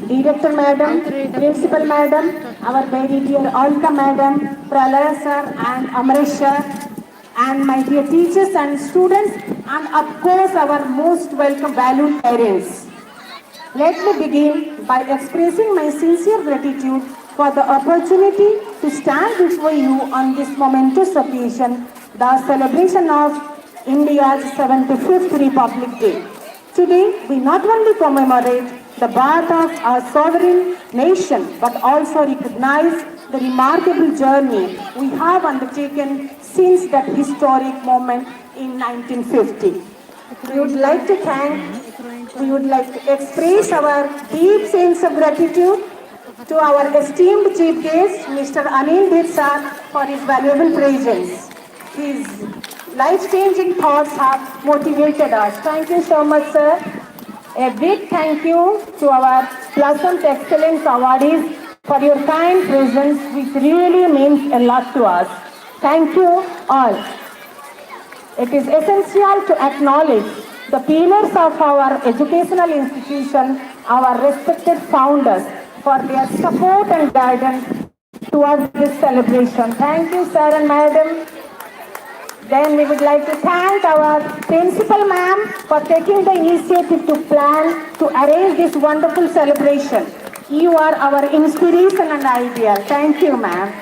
director madam, principal madam, our very dear Alka madam, Pralaya sir and Amresh sir, and my dear teachers and students, and of course our most welcome valued parents. Let me begin by expressing my sincere gratitude for the opportunity to stand before you on this momentous occasion, the celebration of India's 75th Republic Day. Today, we not only commemorate the birth of our sovereign nation, but also recognize the remarkable journey we have undertaken since that historic moment in 1950. We would like to express our deep sense of gratitude to our esteemed chief guest, Mr. Anil Deb sir, for his valuable presence. His life-changing thoughts have motivated us. Thank you so much, sir. A big thank you to our Pleasant Excellence awardees for your kind presence, which really means a lot to us. Thank you all. It is essential to acknowledge the pillars of our educational institution, our respected founders, for their support and guidance towards this celebration. Thank you, sir and madam. Then we would like to thank our principal ma'am for taking the initiative to plan to arrange this wonderful celebration. You are our inspiration and ideal. Thank you, ma'am.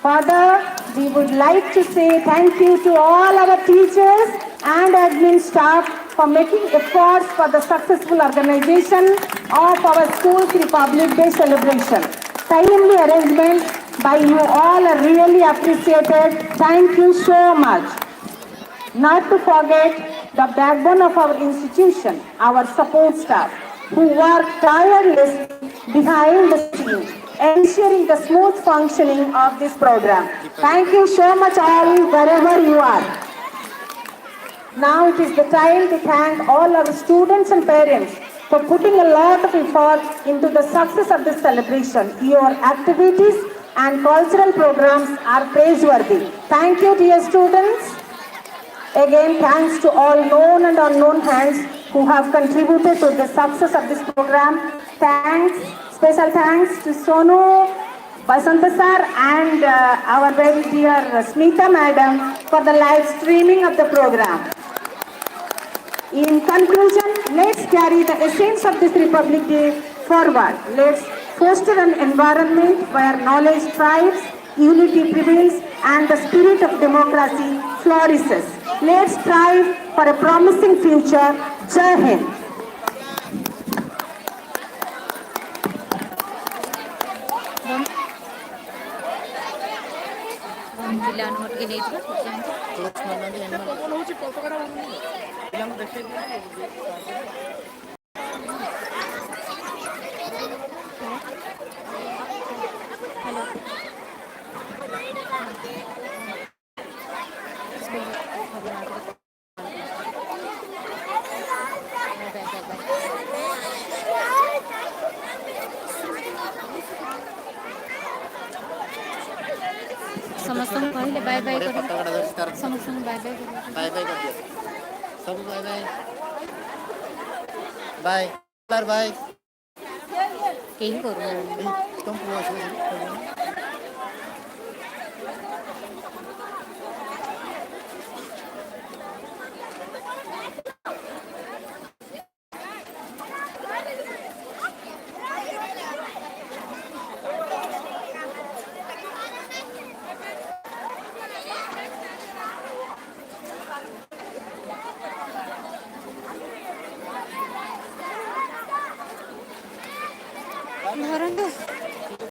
Further, we would like to say thank you to all our teachers and admin staff for making efforts for the successful organization of our school's Republic Day celebration. Timely arrangement by you all are really appreciated. Thank you so much. Not to forget the backbone of our institution, our support staff, who work tirelessly behind the scenes, ensuring the smooth functioning of this program. Thank you so much all, wherever you are. Now it is the time to thank all our students and parents for putting a lot of effort into the success of this celebration. Your activities and cultural programs are praiseworthy. Thank you, dear students. Again, thanks to all known and unknown hands who have contributed to the success of this program. Special thanks to Sonu, Basanta sir and our very dear Smita madam for the live streaming of the program. In conclusion, let's carry the essence of this Republic Day forward. Let's foster an environment where knowledge thrives, unity prevails, and the spirit of democracy flourishes. Let's strive for a promising future. Jai Hind. ପିଲାମାନେ ମୋର ଟିକେ ନେଇଯିବ ସମସ୍ତଙ୍କୁ କହିଲେ bye bye କରି ସମସ୍ତଙ୍କୁ bye bye କରି bye bye कर दिया सब बाय बाय बाय बार बाय କେହି କରୁନାହାନ୍ତି तुम ଧରନ୍ତୁ